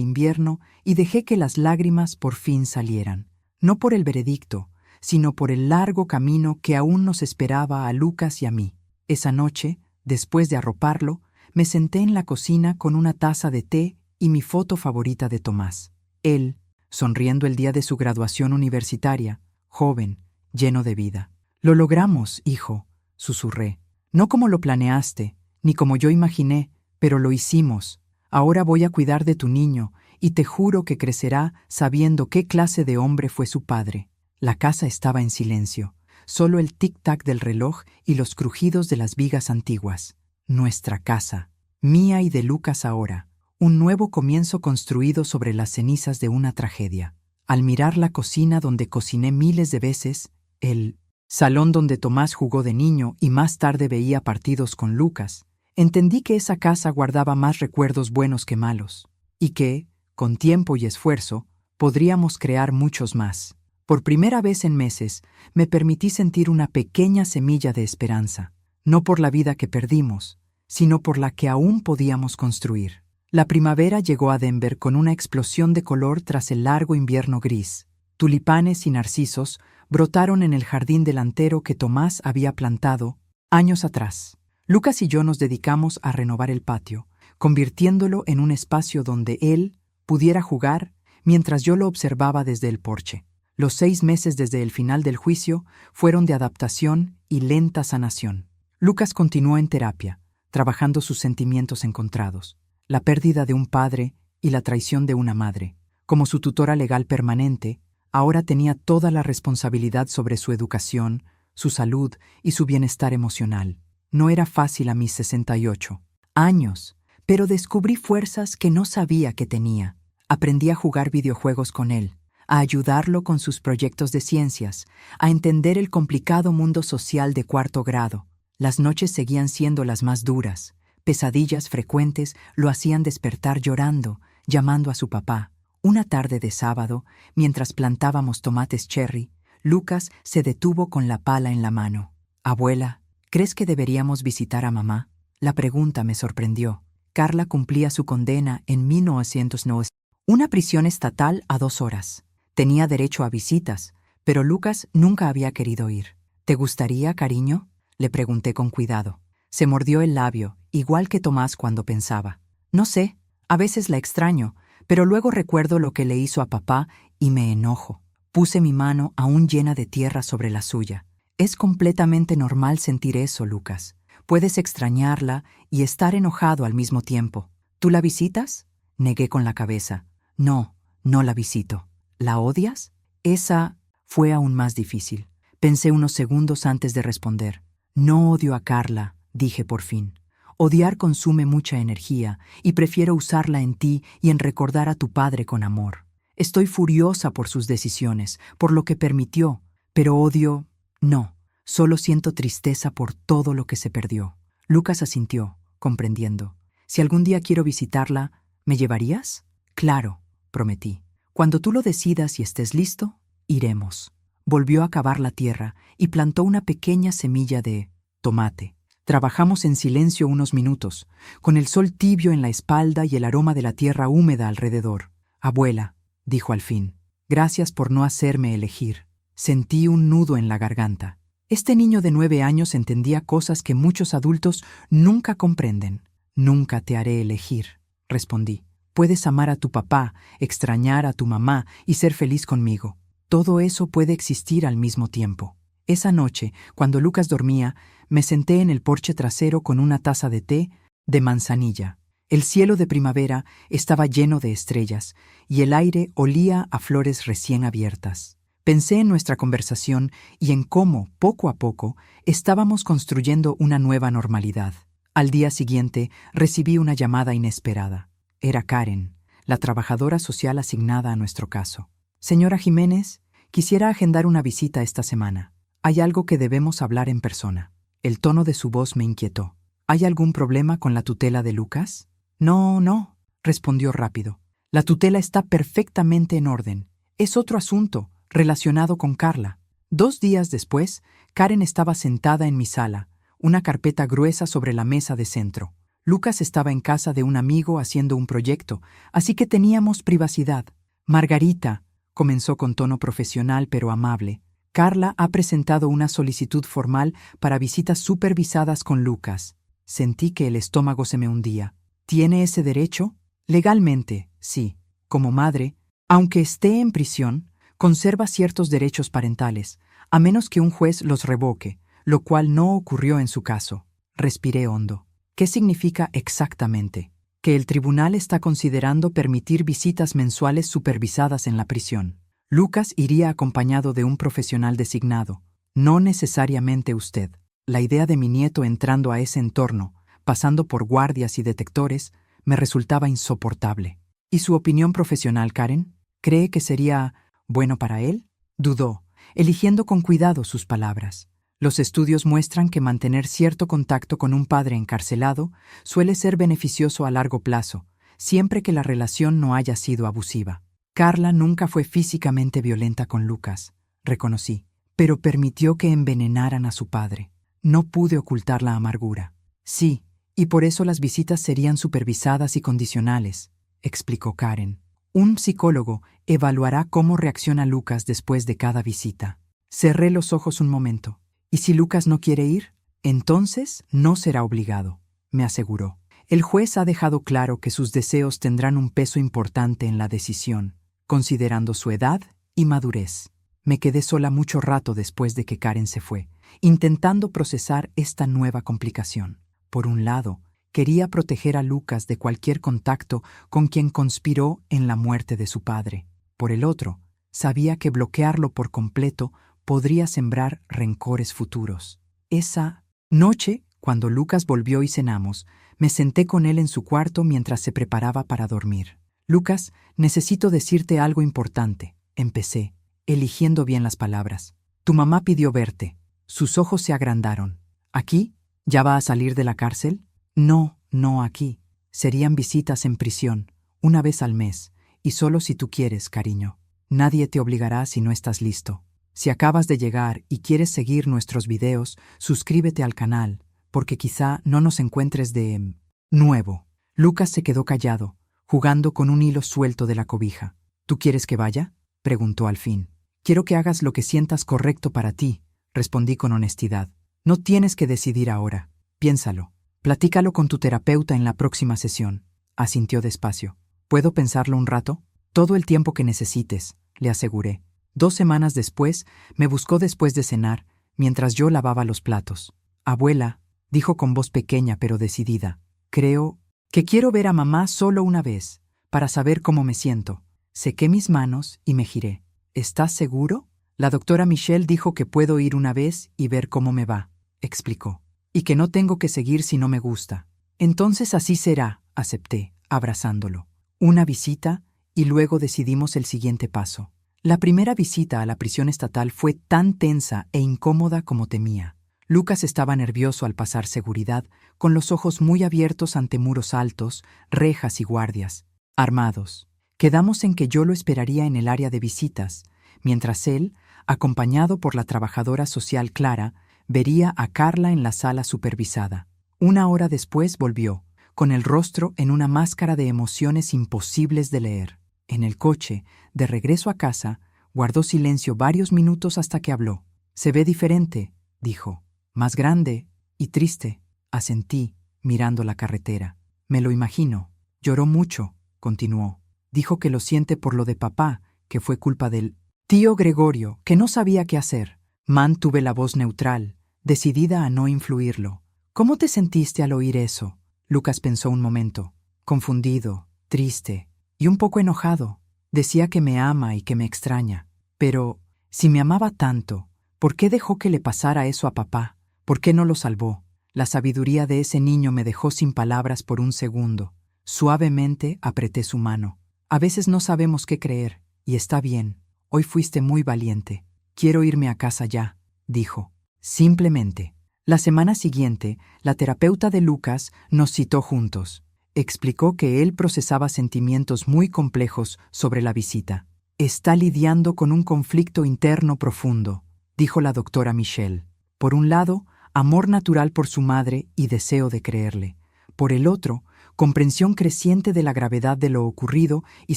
invierno y dejé que las lágrimas por fin salieran. No por el veredicto, sino por el largo camino que aún nos esperaba a Lucas y a mí. Esa noche, después de arroparlo, me senté en la cocina con una taza de té y mi foto favorita de Tomás. Él, sonriendo el día de su graduación universitaria, joven, lleno de vida. «Lo logramos, hijo», susurré. «No como lo planeaste, ni como yo imaginé, pero lo hicimos. Ahora voy a cuidar de tu niño, y te juro que crecerá sabiendo qué clase de hombre fue su padre». La casa estaba en silencio, solo el tic-tac del reloj y los crujidos de las vigas antiguas. Nuestra casa, mía y de Lucas ahora, un nuevo comienzo construido sobre las cenizas de una tragedia. Al mirar la cocina donde cociné miles de veces, el salón donde Tomás jugó de niño y más tarde veía partidos con Lucas, entendí que esa casa guardaba más recuerdos buenos que malos, y que, con tiempo y esfuerzo, podríamos crear muchos más. Por primera vez en meses, me permití sentir una pequeña semilla de esperanza, no por la vida que perdimos, sino por la que aún podíamos construir. La primavera llegó a Denver con una explosión de color tras el largo invierno gris. Tulipanes y narcisos brotaron en el jardín delantero que Tomás había plantado años atrás. Lucas y yo nos dedicamos a renovar el patio, convirtiéndolo en un espacio donde él pudiera jugar mientras yo lo observaba desde el porche. Los 6 meses desde el final del juicio fueron de adaptación y lenta sanación. Lucas continuó en terapia, trabajando sus sentimientos encontrados, la pérdida de un padre y la traición de una madre. Como su tutora legal permanente, ahora tenía toda la responsabilidad sobre su educación, su salud y su bienestar emocional. No era fácil a mis 68 años, pero descubrí fuerzas que no sabía que tenía. Aprendí a jugar videojuegos con él, a ayudarlo con sus proyectos de ciencias, a entender el complicado mundo social de 4º grado. Las noches seguían siendo las más duras. Pesadillas frecuentes lo hacían despertar llorando, llamando a su papá. Una tarde de sábado, mientras plantábamos tomates cherry, Lucas se detuvo con la pala en la mano. «Abuela, ¿crees que deberíamos visitar a mamá?». La pregunta me sorprendió. Carla cumplía su condena en 1990. Una prisión estatal a 2 horas. Tenía derecho a visitas, pero Lucas nunca había querido ir. «¿Te gustaría, cariño?», le pregunté con cuidado. Se mordió el labio, igual que Tomás cuando pensaba. «No sé, a veces la extraño, pero luego recuerdo lo que le hizo a papá y me enojo». Puse mi mano aún llena de tierra sobre la suya. «Es completamente normal sentir eso, Lucas. Puedes extrañarla y estar enojado al mismo tiempo. ¿Tú la visitas?». Negué con la cabeza. «No, no la visito». «¿La odias?». Esa fue aún más difícil. Pensé unos segundos antes de responder. «No odio a Carla», dije por fin. «Odiar consume mucha energía y prefiero usarla en ti y en recordar a tu padre con amor. Estoy furiosa por sus decisiones, por lo que permitió, pero odio, no, solo siento tristeza por todo lo que se perdió». Lucas asintió, comprendiendo. «Si algún día quiero visitarla, ¿me llevarías?». «Claro», prometí. «Cuando tú lo decidas y estés listo, iremos». Volvió a cavar la tierra y plantó una pequeña semilla de tomate. Trabajamos en silencio unos minutos, con el sol tibio en la espalda y el aroma de la tierra húmeda alrededor. «Abuela», dijo al fin, «gracias por no hacerme elegir». Sentí un nudo en la garganta. Este niño de 9 años entendía cosas que muchos adultos nunca comprenden. «Nunca te haré elegir», respondí. «Puedes amar a tu papá, extrañar a tu mamá y ser feliz conmigo. Todo eso puede existir al mismo tiempo». Esa noche, cuando Lucas dormía, me senté en el porche trasero con una taza de té de manzanilla. El cielo de primavera estaba lleno de estrellas y el aire olía a flores recién abiertas. Pensé en nuestra conversación y en cómo, poco a poco, estábamos construyendo una nueva normalidad. Al día siguiente, recibí una llamada inesperada. Era Karen, la trabajadora social asignada a nuestro caso. «Señora Jiménez, quisiera agendar una visita esta semana. Hay algo que debemos hablar en persona». El tono de su voz me inquietó. «¿Hay algún problema con la tutela de Lucas?». No, respondió rápido. «La tutela está perfectamente en orden. Es otro asunto, relacionado con Carla». 2 días después, Karen estaba sentada en mi sala, una carpeta gruesa sobre la mesa de centro. Lucas estaba en casa de un amigo haciendo un proyecto, así que teníamos privacidad. «Margarita», comenzó con tono profesional pero amable, «Carla ha presentado una solicitud formal para visitas supervisadas con Lucas». Sentí que el estómago se me hundía. «¿Tiene ese derecho?». «Legalmente, sí. Como madre, aunque esté en prisión, conserva ciertos derechos parentales, a menos que un juez los revoque, lo cual no ocurrió en su caso». Respiré hondo. «¿Qué significa exactamente?». «Que el tribunal está considerando permitir visitas mensuales supervisadas en la prisión. Lucas iría acompañado de un profesional designado, no necesariamente usted». La idea de mi nieto entrando a ese entorno, pasando por guardias y detectores, me resultaba insoportable. «¿Y su opinión profesional, Karen? ¿Cree que sería bueno para él?». Dudó, eligiendo con cuidado sus palabras. «Los estudios muestran que mantener cierto contacto con un padre encarcelado suele ser beneficioso a largo plazo, siempre que la relación no haya sido abusiva». Carla nunca fue físicamente violenta con Lucas, reconocí, pero permitió que envenenaran a su padre. No pude ocultar la amargura. Sí, y por eso las visitas serían supervisadas y condicionales, explicó Karen. Un psicólogo evaluará cómo reacciona Lucas después de cada visita. Cerré los ojos un momento. ¿Y si Lucas no quiere ir? Entonces no será obligado, me aseguró. El juez ha dejado claro que sus deseos tendrán un peso importante en la decisión, considerando su edad y madurez. Me quedé sola mucho rato después de que Karen se fue, intentando procesar esta nueva complicación. Por un lado, quería proteger a Lucas de cualquier contacto con quien conspiró en la muerte de su padre. Por el otro, sabía que bloquearlo por completo podría sembrar rencores futuros. Esa noche, cuando Lucas volvió y cenamos, me senté con él en su cuarto mientras se preparaba para dormir. Lucas, necesito decirte algo importante, empecé, eligiendo bien las palabras. Tu mamá pidió verte. Sus ojos se agrandaron. ¿Aquí? ¿Ya va a salir de la cárcel? No, no aquí. Serían visitas en prisión, una vez al mes, y solo si tú quieres, cariño. Nadie te obligará si no estás listo. Si acabas de llegar y quieres seguir nuestros videos, suscríbete al canal, porque quizá no nos encuentres de nuevo. Lucas se quedó callado, jugando con un hilo suelto de la cobija. ¿Tú quieres que vaya?, preguntó al fin. Quiero que hagas lo que sientas correcto para ti, respondí con honestidad. No tienes que decidir ahora. Piénsalo. Platícalo con tu terapeuta en la próxima sesión, asintió despacio. ¿Puedo pensarlo un rato? Todo el tiempo que necesites, le aseguré. 2 semanas después, me buscó después de cenar, mientras yo lavaba los platos. Abuela, dijo con voz pequeña pero decidida, creo que quiero ver a mamá solo una vez, para saber cómo me siento. Sequé mis manos y me giré. ¿Estás seguro? La doctora Michelle dijo que puedo ir una vez y ver cómo me va, explicó. Y que no tengo que seguir si no me gusta. Entonces así será, acepté, abrazándolo. Una visita y luego decidimos el siguiente paso. La primera visita a la prisión estatal fue tan tensa e incómoda como temía. Lucas estaba nervioso al pasar seguridad, con los ojos muy abiertos ante muros altos, rejas y guardias, armados. Quedamos en que yo lo esperaría en el área de visitas, mientras él, acompañado por la trabajadora social Clara, vería a Carla en la sala supervisada. 1 hora después volvió, con el rostro en una máscara de emociones imposibles de leer. En el coche, de regreso a casa, guardó silencio varios minutos hasta que habló. «Se ve diferente», dijo. «Más grande y triste», asentí, mirando la carretera. «Me lo imagino». «Lloró mucho», continuó. «Dijo que lo siente por lo de papá, que fue culpa del tío Gregorio, que no sabía qué hacer». Mantuve la voz neutral, decidida a no influirlo. «¿Cómo te sentiste al oír eso?» Lucas pensó un momento. «Confundido, triste y un poco enojado. Decía que me ama y que me extraña. Pero, si me amaba tanto, ¿por qué dejó que le pasara eso a papá? ¿Por qué no lo salvó?» La sabiduría de ese niño me dejó sin palabras por un segundo. Suavemente apreté su mano. «A veces no sabemos qué creer, y está bien. Hoy fuiste muy valiente. Quiero irme a casa ya», dijo. Simplemente. La semana siguiente, la terapeuta de Lucas nos citó juntos. Explicó que él procesaba sentimientos muy complejos sobre la visita. «Está lidiando con un conflicto interno profundo», dijo la doctora Michelle. Por un lado, amor natural por su madre y deseo de creerle. Por el otro, comprensión creciente de la gravedad de lo ocurrido y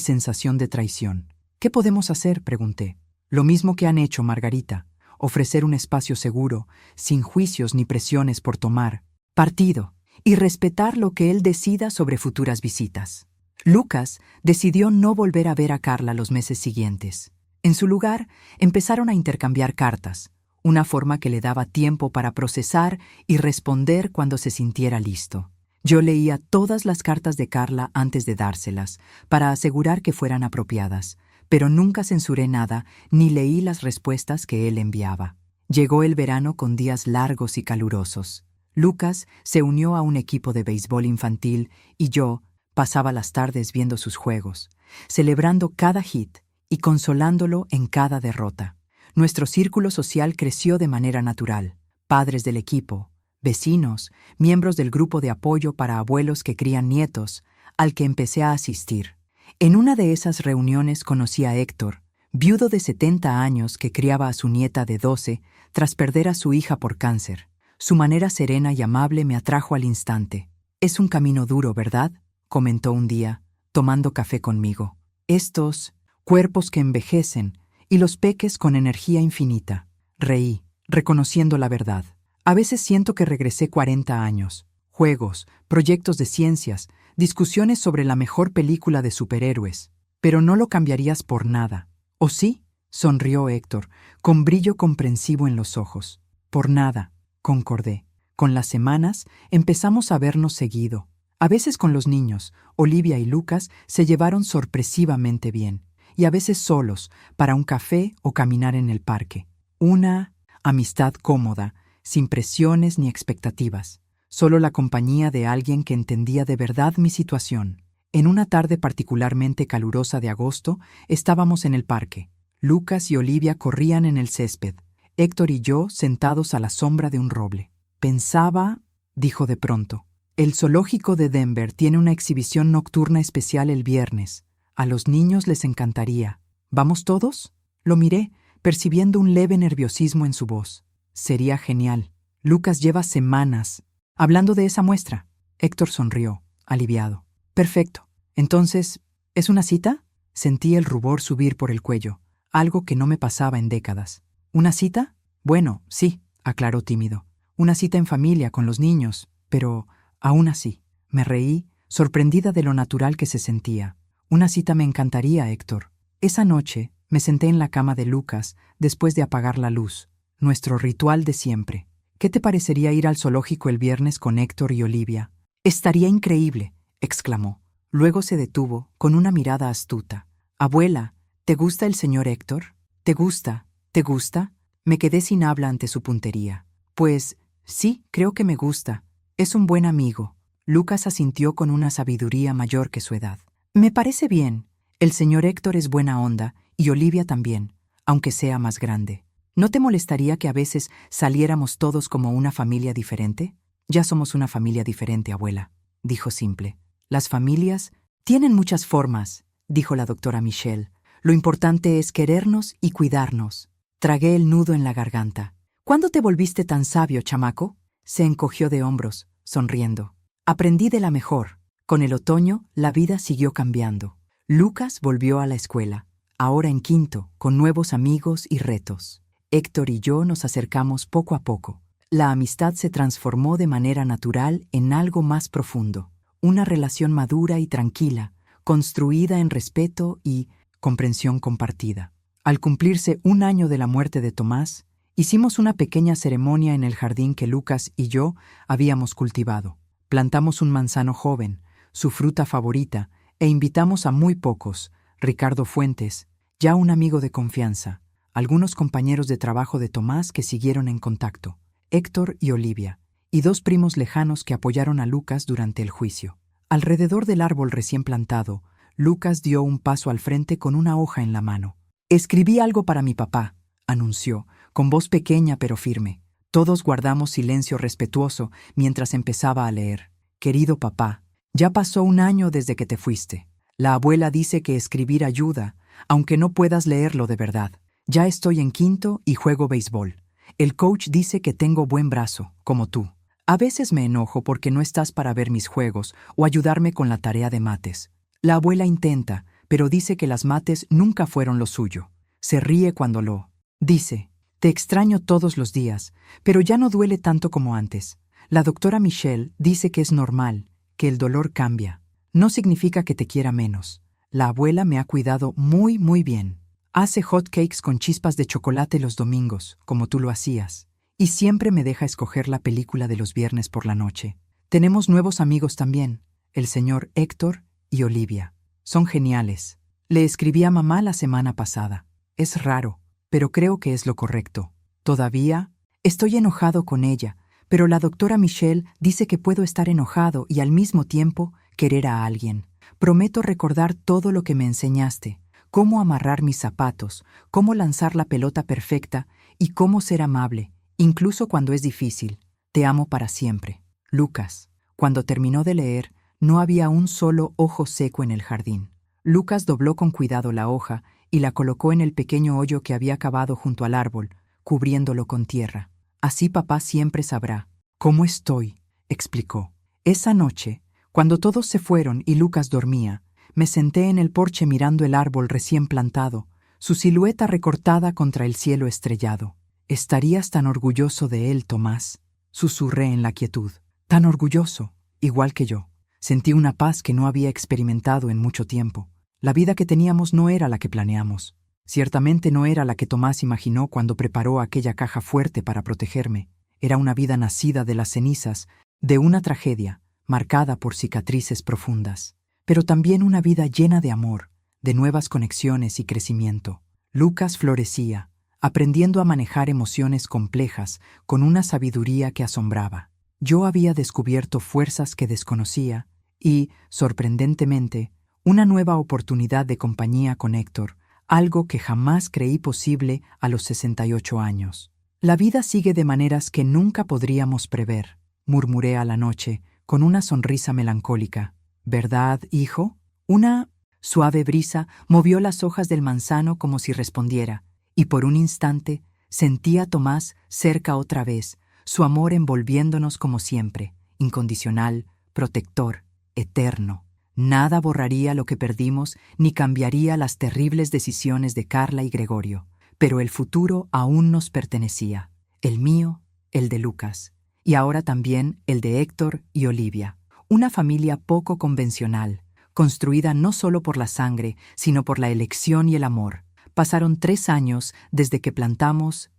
sensación de traición. «¿Qué podemos hacer?», pregunté. «Lo mismo que han hecho, Margarita. Ofrecer un espacio seguro, sin juicios ni presiones por tomar partido, y respetar lo que él decida sobre futuras visitas». Lucas decidió no volver a ver a Carla los meses siguientes. En su lugar, empezaron a intercambiar cartas, una forma que le daba tiempo para procesar y responder cuando se sintiera listo. Yo leía todas las cartas de Carla antes de dárselas, para asegurar que fueran apropiadas, pero nunca censuré nada ni leí las respuestas que él enviaba. Llegó el verano con días largos y calurosos. Lucas se unió a un equipo de béisbol infantil y yo pasaba las tardes viendo sus juegos, celebrando cada hit y consolándolo en cada derrota. Nuestro círculo social creció de manera natural. Padres del equipo, vecinos, miembros del grupo de apoyo para abuelos que crían nietos, al que empecé a asistir. En una de esas reuniones conocí a Héctor, viudo de 70 años que criaba a su nieta de 12 tras perder a su hija por cáncer. Su manera serena y amable me atrajo al instante. «Es un camino duro, ¿verdad?», comentó un día, tomando café conmigo. «Estos cuerpos que envejecen y los peques con energía infinita». Reí, reconociendo la verdad. A veces siento que regresé 40 años. Juegos, proyectos de ciencias, discusiones sobre la mejor película de superhéroes. Pero no lo cambiarías por nada. ¿O sí?, sonrió Héctor, con brillo comprensivo en los ojos. Por nada, concordé. Con las semanas empezamos a vernos seguido. A veces con los niños, Olivia y Lucas se llevaron sorpresivamente bien, y a veces solos, para un café o caminar en el parque. Una amistad cómoda, sin presiones ni expectativas. Solo la compañía de alguien que entendía de verdad mi situación. En una tarde particularmente calurosa de agosto, estábamos en el parque. Lucas y Olivia corrían en el césped. Héctor y yo sentados a la sombra de un roble. Pensaba, dijo de pronto, el zoológico de Denver tiene una exhibición nocturna especial el viernes. A los niños les encantaría. ¿Vamos todos? Lo miré, percibiendo un leve nerviosismo en su voz. Sería genial. Lucas lleva semanas hablando de esa muestra. Héctor sonrió, aliviado. Perfecto. Entonces, ¿es una cita? Sentí el rubor subir por el cuello, algo que no me pasaba en décadas. ¿Una cita? Bueno, sí, aclaró tímido. Una cita en familia con los niños, pero aún así. Me reí, sorprendida de lo natural que se sentía. Una cita me encantaría, Héctor. Esa noche me senté en la cama de Lucas después de apagar la luz. Nuestro ritual de siempre. ¿Qué te parecería ir al zoológico el viernes con Héctor y Olivia? Estaría increíble, exclamó. Luego se detuvo, con una mirada astuta. Abuela, ¿te gusta el señor Héctor? ¿Te gusta? ¿Te gusta? Me quedé sin habla ante su puntería. Pues, sí, creo que me gusta. Es un buen amigo. Lucas asintió con una sabiduría mayor que su edad. Me parece bien. El señor Héctor es buena onda, y Olivia también, aunque sea más grande. ¿No te molestaría que a veces saliéramos todos como una familia diferente? Ya somos una familia diferente, abuela, dijo simple. Las familias tienen muchas formas, dijo la doctora Michelle. Lo importante es querernos y cuidarnos. Tragué el nudo en la garganta. ¿Cuándo te volviste tan sabio, chamaco? Se encogió de hombros, sonriendo. Aprendí de la mejor. Con el otoño, la vida siguió cambiando. Lucas volvió a la escuela, ahora en quinto, con nuevos amigos y retos. Héctor y yo nos acercamos poco a poco. La amistad se transformó de manera natural en algo más profundo. Una relación madura y tranquila, construida en respeto y comprensión compartida. Al cumplirse 1 año de la muerte de Tomás, hicimos una pequeña ceremonia en el jardín que Lucas y yo habíamos cultivado. Plantamos un manzano joven, su fruta favorita, e invitamos a muy pocos, Ricardo Fuentes, ya un amigo de confianza, algunos compañeros de trabajo de Tomás que siguieron en contacto, Héctor y Olivia, y 2 primos lejanos que apoyaron a Lucas durante el juicio. Alrededor del árbol recién plantado, Lucas dio un paso al frente con una hoja en la mano. «Escribí algo para mi papá», anunció, con voz pequeña pero firme. Todos guardamos silencio respetuoso mientras empezaba a leer. «Querido papá, ya pasó 1 año desde que te fuiste. La abuela dice que escribir ayuda, aunque no puedas leerlo de verdad. Ya estoy en quinto y juego béisbol. El coach dice que tengo buen brazo, como tú. A veces me enojo porque no estás para ver mis juegos o ayudarme con la tarea de mates. La abuela intenta, pero dice que las mates nunca fueron lo suyo. Se ríe cuando lo dice. Te extraño todos los días, pero ya no duele tanto como antes. La doctora Michelle dice que es normal, que el dolor cambia. No significa que te quiera menos. La abuela me ha cuidado muy, muy bien. Hace hot cakes con chispas de chocolate los domingos, como tú lo hacías. Y siempre me deja escoger la película de los viernes por la noche. Tenemos nuevos amigos también, el señor Héctor y Olivia. Son geniales. Le escribí a mamá la semana pasada. Es raro, pero creo que es lo correcto. Todavía estoy enojado con ella, pero la doctora Michelle dice que puedo estar enojado y al mismo tiempo querer a alguien. Prometo recordar todo lo que me enseñaste. Cómo amarrar mis zapatos, cómo lanzar la pelota perfecta y cómo ser amable, incluso cuando es difícil. Te amo para siempre. Lucas. Cuando terminó de leer, no había un solo ojo seco en el jardín. Lucas dobló con cuidado la hoja y la colocó en el pequeño hoyo que había cavado junto al árbol, cubriéndolo con tierra. Así papá siempre sabrá cómo estoy, explicó. Esa noche, cuando todos se fueron y Lucas dormía, me senté en el porche mirando el árbol recién plantado, su silueta recortada contra el cielo estrellado. «Estarías tan orgulloso de él, Tomás», susurré en la quietud. «Tan orgulloso, igual que yo». Sentí una paz que no había experimentado en mucho tiempo. La vida que teníamos no era la que planeamos. Ciertamente no era la que Tomás imaginó cuando preparó aquella caja fuerte para protegerme. Era una vida nacida de las cenizas, de una tragedia, marcada por cicatrices profundas. Pero también una vida llena de amor, de nuevas conexiones y crecimiento. Lucas florecía, aprendiendo a manejar emociones complejas con una sabiduría que asombraba. Yo había descubierto fuerzas que desconocía y, sorprendentemente, una nueva oportunidad de compañía con Héctor, algo que jamás creí posible a los 68 años. «La vida sigue de maneras que nunca podríamos prever», murmuré a la noche, con una sonrisa melancólica. «¿Verdad, hijo?» Una suave brisa movió las hojas del manzano como si respondiera, y por un instante sentí a Tomás cerca otra vez, su amor envolviéndonos como siempre, incondicional, protector, eterno. Nada borraría lo que perdimos ni cambiaría las terribles decisiones de Carla y Gregorio, pero el futuro aún nos pertenecía, el mío, el de Lucas, y ahora también el de Héctor y Olivia, una familia poco convencional, construida no solo por la sangre, sino por la elección y el amor. Pasaron 3 años desde que plantamos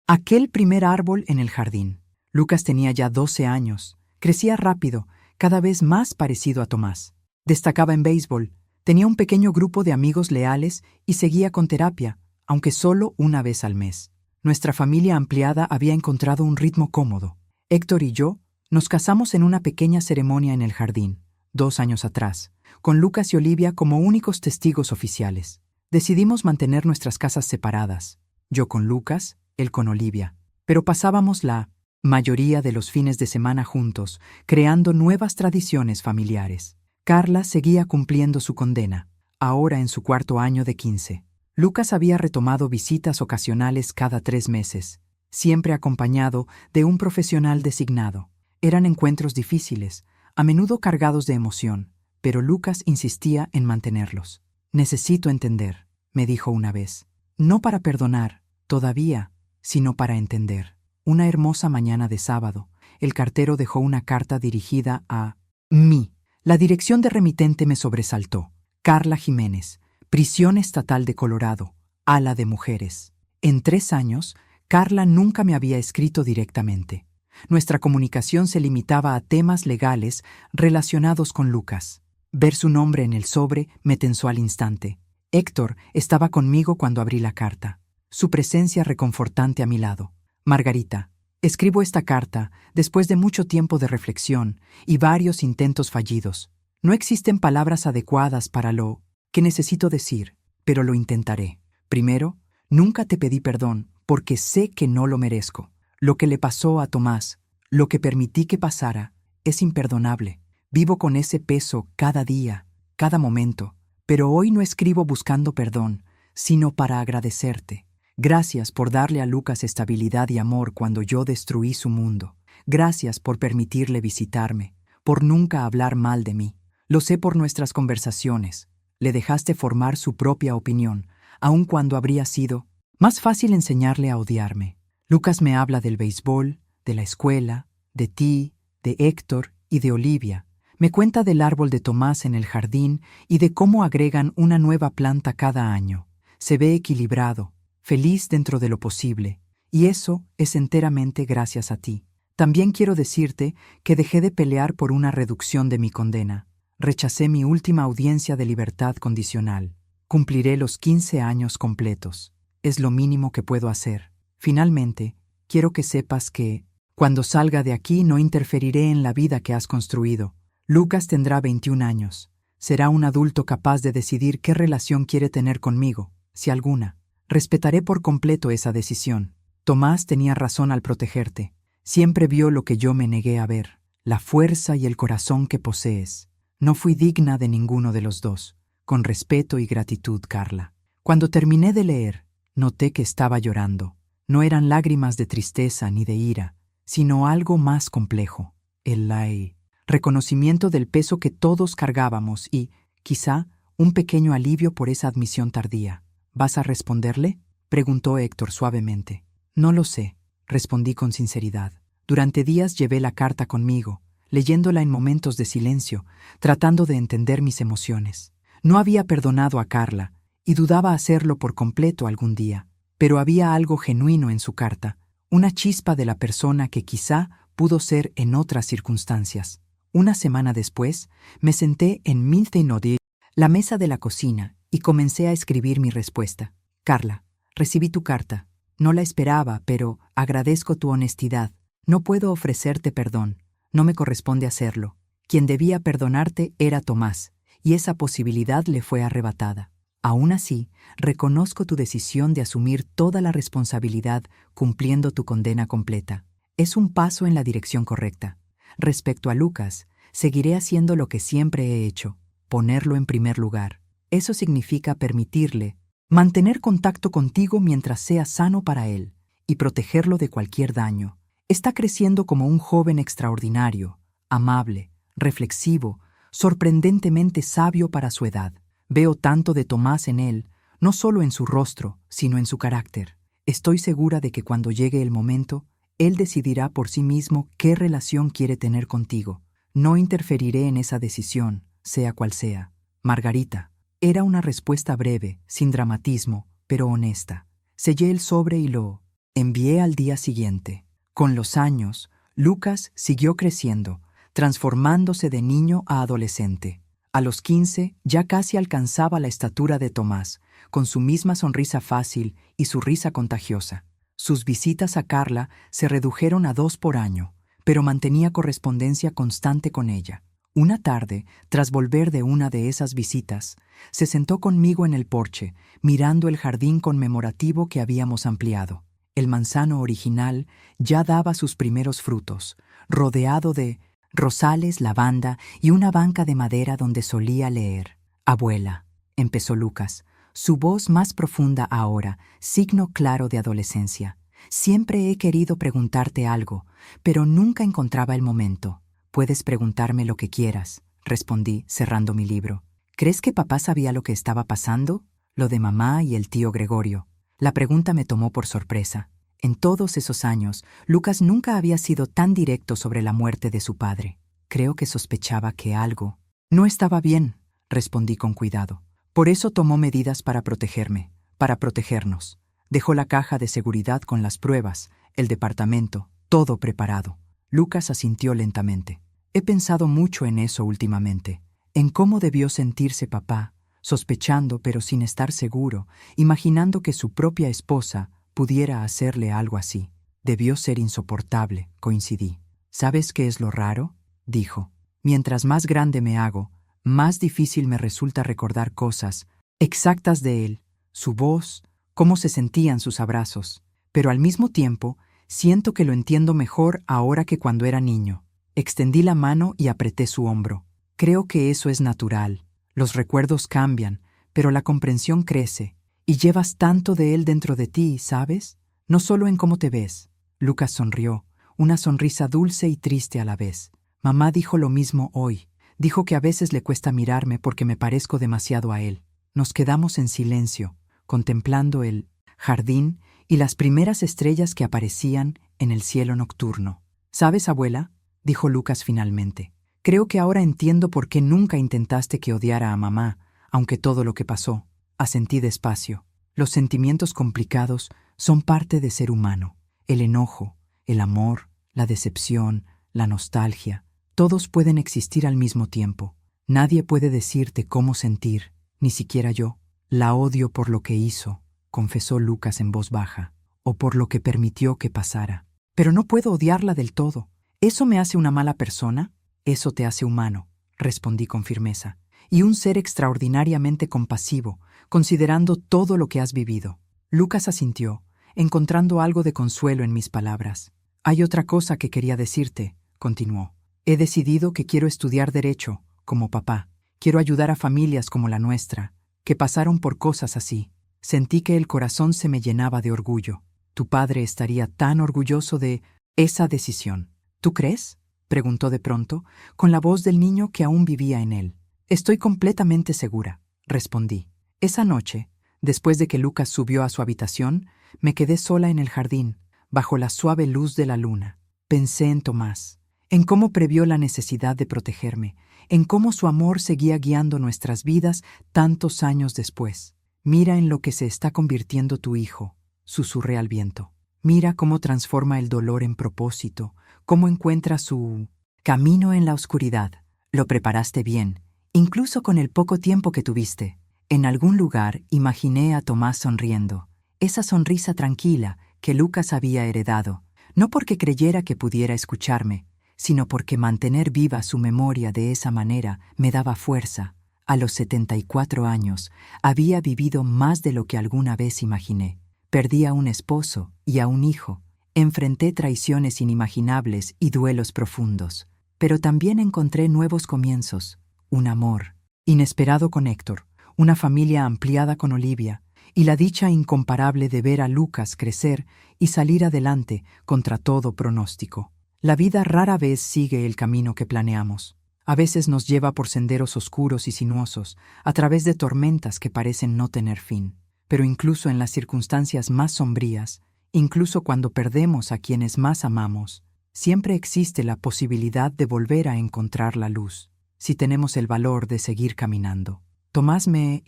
aquel primer árbol en el jardín. Lucas tenía ya 12 años, crecía rápido, cada vez más parecido a Tomás. Destacaba en béisbol, tenía un pequeño grupo de amigos leales y seguía con terapia, aunque solo una vez al mes. Nuestra familia ampliada había encontrado un ritmo cómodo. Héctor y yo nos casamos en una pequeña ceremonia en el jardín, 2 años atrás, con Lucas y Olivia como únicos testigos oficiales. Decidimos mantener nuestras casas separadas, yo con Lucas, él con Olivia, pero pasábamos la mayoría de los fines de semana juntos, creando nuevas tradiciones familiares. Carla seguía cumpliendo su condena, ahora en su 4.º año de 15. Lucas había retomado visitas ocasionales cada 3 meses, siempre acompañado de un profesional designado. Eran encuentros difíciles, a menudo cargados de emoción, pero Lucas insistía en mantenerlos. «Necesito entender», me dijo una vez. «No para perdonar, todavía, sino para entender». Una hermosa mañana de sábado, el cartero dejó una carta dirigida a mí. La dirección de remitente me sobresaltó. Carla Jiménez, Prisión Estatal de Colorado, Ala de Mujeres. En 3 años, Carla nunca me había escrito directamente. Nuestra comunicación se limitaba a temas legales relacionados con Lucas. Ver su nombre en el sobre me tensó al instante. Héctor estaba conmigo cuando abrí la carta. Su presencia reconfortante a mi lado. «Margarita, escribo esta carta después de mucho tiempo de reflexión y varios intentos fallidos. No existen palabras adecuadas para lo que necesito decir, pero lo intentaré. Primero, nunca te pedí perdón porque sé que no lo merezco. Lo que le pasó a Tomás, lo que permití que pasara, es imperdonable. Vivo con ese peso cada día, cada momento, pero hoy no escribo buscando perdón, sino para agradecerte. Gracias por darle a Lucas estabilidad y amor cuando yo destruí su mundo. Gracias por permitirle visitarme, por nunca hablar mal de mí. Lo sé por nuestras conversaciones. Le dejaste formar su propia opinión, aun cuando habría sido más fácil enseñarle a odiarme. Lucas me habla del béisbol, de la escuela, de ti, de Héctor y de Olivia. Me cuenta del árbol de Tomás en el jardín y de cómo agregan una nueva planta cada año. Se ve equilibrado, feliz dentro de lo posible, y eso es enteramente gracias a ti. También quiero decirte que dejé de pelear por una reducción de mi condena. Rechacé mi última audiencia de libertad condicional. Cumpliré los 15 años completos. Es lo mínimo que puedo hacer. Finalmente, quiero que sepas que, cuando salga de aquí, no interferiré en la vida que has construido. Lucas tendrá 21 años. Será un adulto capaz de decidir qué relación quiere tener conmigo, si alguna. Respetaré por completo esa decisión. Tomás tenía razón al protegerte. Siempre vio lo que yo me negué a ver, la fuerza y el corazón que posees. No fui digna de ninguno de los dos. Con respeto y gratitud, Carla. Cuando terminé de leer, noté que estaba llorando. No eran lágrimas de tristeza ni de ira, sino algo más complejo, el reconocimiento del peso que todos cargábamos y, quizá, un pequeño alivio por esa admisión tardía. ¿Vas a responderle?, preguntó Héctor suavemente. No lo sé, respondí con sinceridad. Durante días llevé la carta conmigo, leyéndola en momentos de silencio, tratando de entender mis emociones. No había perdonado a Carla, y dudaba hacerlo por completo algún día, pero había algo genuino en su carta, una chispa de la persona que quizá pudo ser en otras circunstancias. Una semana después, me senté en Miltenodie, la mesa de la cocina, y comencé a escribir mi respuesta. Carla, recibí tu carta. No la esperaba, pero agradezco tu honestidad. No puedo ofrecerte perdón. No me corresponde hacerlo. Quien debía perdonarte era Tomás, y esa posibilidad le fue arrebatada. Aún así, reconozco tu decisión de asumir toda la responsabilidad cumpliendo tu condena completa. Es un paso en la dirección correcta. Respecto a Lucas, seguiré haciendo lo que siempre he hecho, ponerlo en primer lugar. Eso significa permitirle mantener contacto contigo mientras sea sano para él y protegerlo de cualquier daño. Está creciendo como un joven extraordinario, amable, reflexivo, sorprendentemente sabio para su edad. Veo tanto de Tomás en él, no solo en su rostro, sino en su carácter. Estoy segura de que cuando llegue el momento, él decidirá por sí mismo qué relación quiere tener contigo. No interferiré en esa decisión, sea cual sea. Margarita. Era una respuesta breve, sin dramatismo, pero honesta. Sellé el sobre y lo envié al día siguiente. Con los años, Lucas siguió creciendo, transformándose de niño a adolescente. A los 15 ya casi alcanzaba la estatura de Tomás, con su misma sonrisa fácil y su risa contagiosa. Sus visitas a Carla se redujeron a 2 por año, pero mantenía correspondencia constante con ella. Una tarde, tras volver de una de esas visitas, se sentó conmigo en el porche, mirando el jardín conmemorativo que habíamos ampliado. El manzano original ya daba sus primeros frutos, rodeado de rosales, lavanda y una banca de madera donde solía leer. Abuela, empezó Lucas, su voz más profunda ahora, signo claro de adolescencia. Siempre he querido preguntarte algo, pero nunca encontraba el momento. Puedes preguntarme lo que quieras, respondí, cerrando mi libro. ¿Crees que papá sabía lo que estaba pasando? Lo de mamá y el tío Gregorio. La pregunta me tomó por sorpresa. En todos esos años, Lucas nunca había sido tan directo sobre la muerte de su padre. Creo que sospechaba que algo no estaba bien, respondí con cuidado. Por eso tomó medidas para protegerme, para protegernos. Dejó la caja de seguridad con las pruebas, el departamento, todo preparado. Lucas asintió lentamente. He pensado mucho en eso últimamente, en cómo debió sentirse papá, sospechando pero sin estar seguro, imaginando que su propia esposa pudiera hacerle algo así. Debió ser insoportable, coincidí. ¿Sabes qué es lo raro?, dijo. Mientras más grande me hago, más difícil me resulta recordar cosas exactas de él, su voz, cómo se sentían sus abrazos. Pero al mismo tiempo, siento que lo entiendo mejor ahora que cuando era niño. Extendí la mano y apreté su hombro. Creo que eso es natural. Los recuerdos cambian, pero la comprensión crece. Y llevas tanto de él dentro de ti, ¿sabes? No solo en cómo te ves. Lucas sonrió, una sonrisa dulce y triste a la vez. Mamá dijo lo mismo hoy. Dijo que a veces le cuesta mirarme porque me parezco demasiado a él. Nos quedamos en silencio, contemplando el jardín y las primeras estrellas que aparecían en el cielo nocturno. ¿Sabes, abuela?, dijo Lucas finalmente. Creo que ahora entiendo por qué nunca intentaste que odiara a mamá, aunque todo lo que pasó. Asentí despacio. Los sentimientos complicados son parte de ser humano. El enojo, el amor, la decepción, la nostalgia, todos pueden existir al mismo tiempo. Nadie puede decirte cómo sentir, ni siquiera yo. La odio por lo que hizo, confesó Lucas en voz baja, o por lo que permitió que pasara. Pero no puedo odiarla del todo. ¿Eso me hace una mala persona? Eso te hace humano, respondí con firmeza, y un ser extraordinariamente compasivo, considerando todo lo que has vivido. Lucas asintió, encontrando algo de consuelo en mis palabras. Hay otra cosa que quería decirte, continuó. He decidido que quiero estudiar Derecho, como papá. Quiero ayudar a familias como la nuestra, que pasaron por cosas así. Sentí que el corazón se me llenaba de orgullo. Tu padre estaría tan orgulloso de esa decisión. ¿Tú crees?, preguntó de pronto, con la voz del niño que aún vivía en él. Estoy completamente segura, respondí. Esa noche, después de que Lucas subió a su habitación, me quedé sola en el jardín, bajo la suave luz de la luna. Pensé en Tomás, en cómo previó la necesidad de protegerme, en cómo su amor seguía guiando nuestras vidas tantos años después. Mira en lo que se está convirtiendo tu hijo, susurré al viento. Mira cómo transforma el dolor en propósito, cómo encuentra su camino en la oscuridad. Lo preparaste bien, incluso con el poco tiempo que tuviste. En algún lugar imaginé a Tomás sonriendo, esa sonrisa tranquila que Lucas había heredado, no porque creyera que pudiera escucharme, sino porque mantener viva su memoria de esa manera me daba fuerza. A los 74 años había vivido más de lo que alguna vez imaginé. Perdí a un esposo y a un hijo, enfrenté traiciones inimaginables y duelos profundos, pero también encontré nuevos comienzos, un amor inesperado con Héctor, una familia ampliada con Olivia, y la dicha incomparable de ver a Lucas crecer y salir adelante contra todo pronóstico. La vida rara vez sigue el camino que planeamos. A veces nos lleva por senderos oscuros y sinuosos, a través de tormentas que parecen no tener fin. Pero incluso en las circunstancias más sombrías, incluso cuando perdemos a quienes más amamos, siempre existe la posibilidad de volver a encontrar la luz, si tenemos el valor de seguir caminando. Tomás me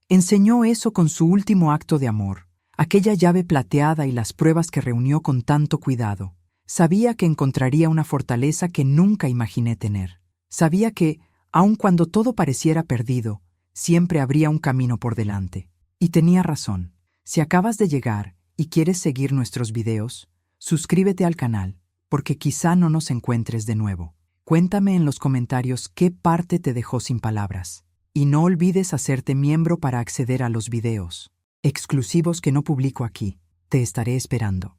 enseñó eso con su último acto de amor, aquella llave plateada y las pruebas que reunió con tanto cuidado. Sabía que encontraría una fortaleza que nunca imaginé tener. Sabía que, aun cuando todo pareciera perdido, siempre habría un camino por delante. Y tenía razón. Si acabas de llegar y quieres seguir nuestros videos, suscríbete al canal, porque quizá no nos encuentres de nuevo. Cuéntame en los comentarios qué parte te dejó sin palabras. Y no olvides hacerte miembro para acceder a los videos exclusivos que no publico aquí. Te estaré esperando.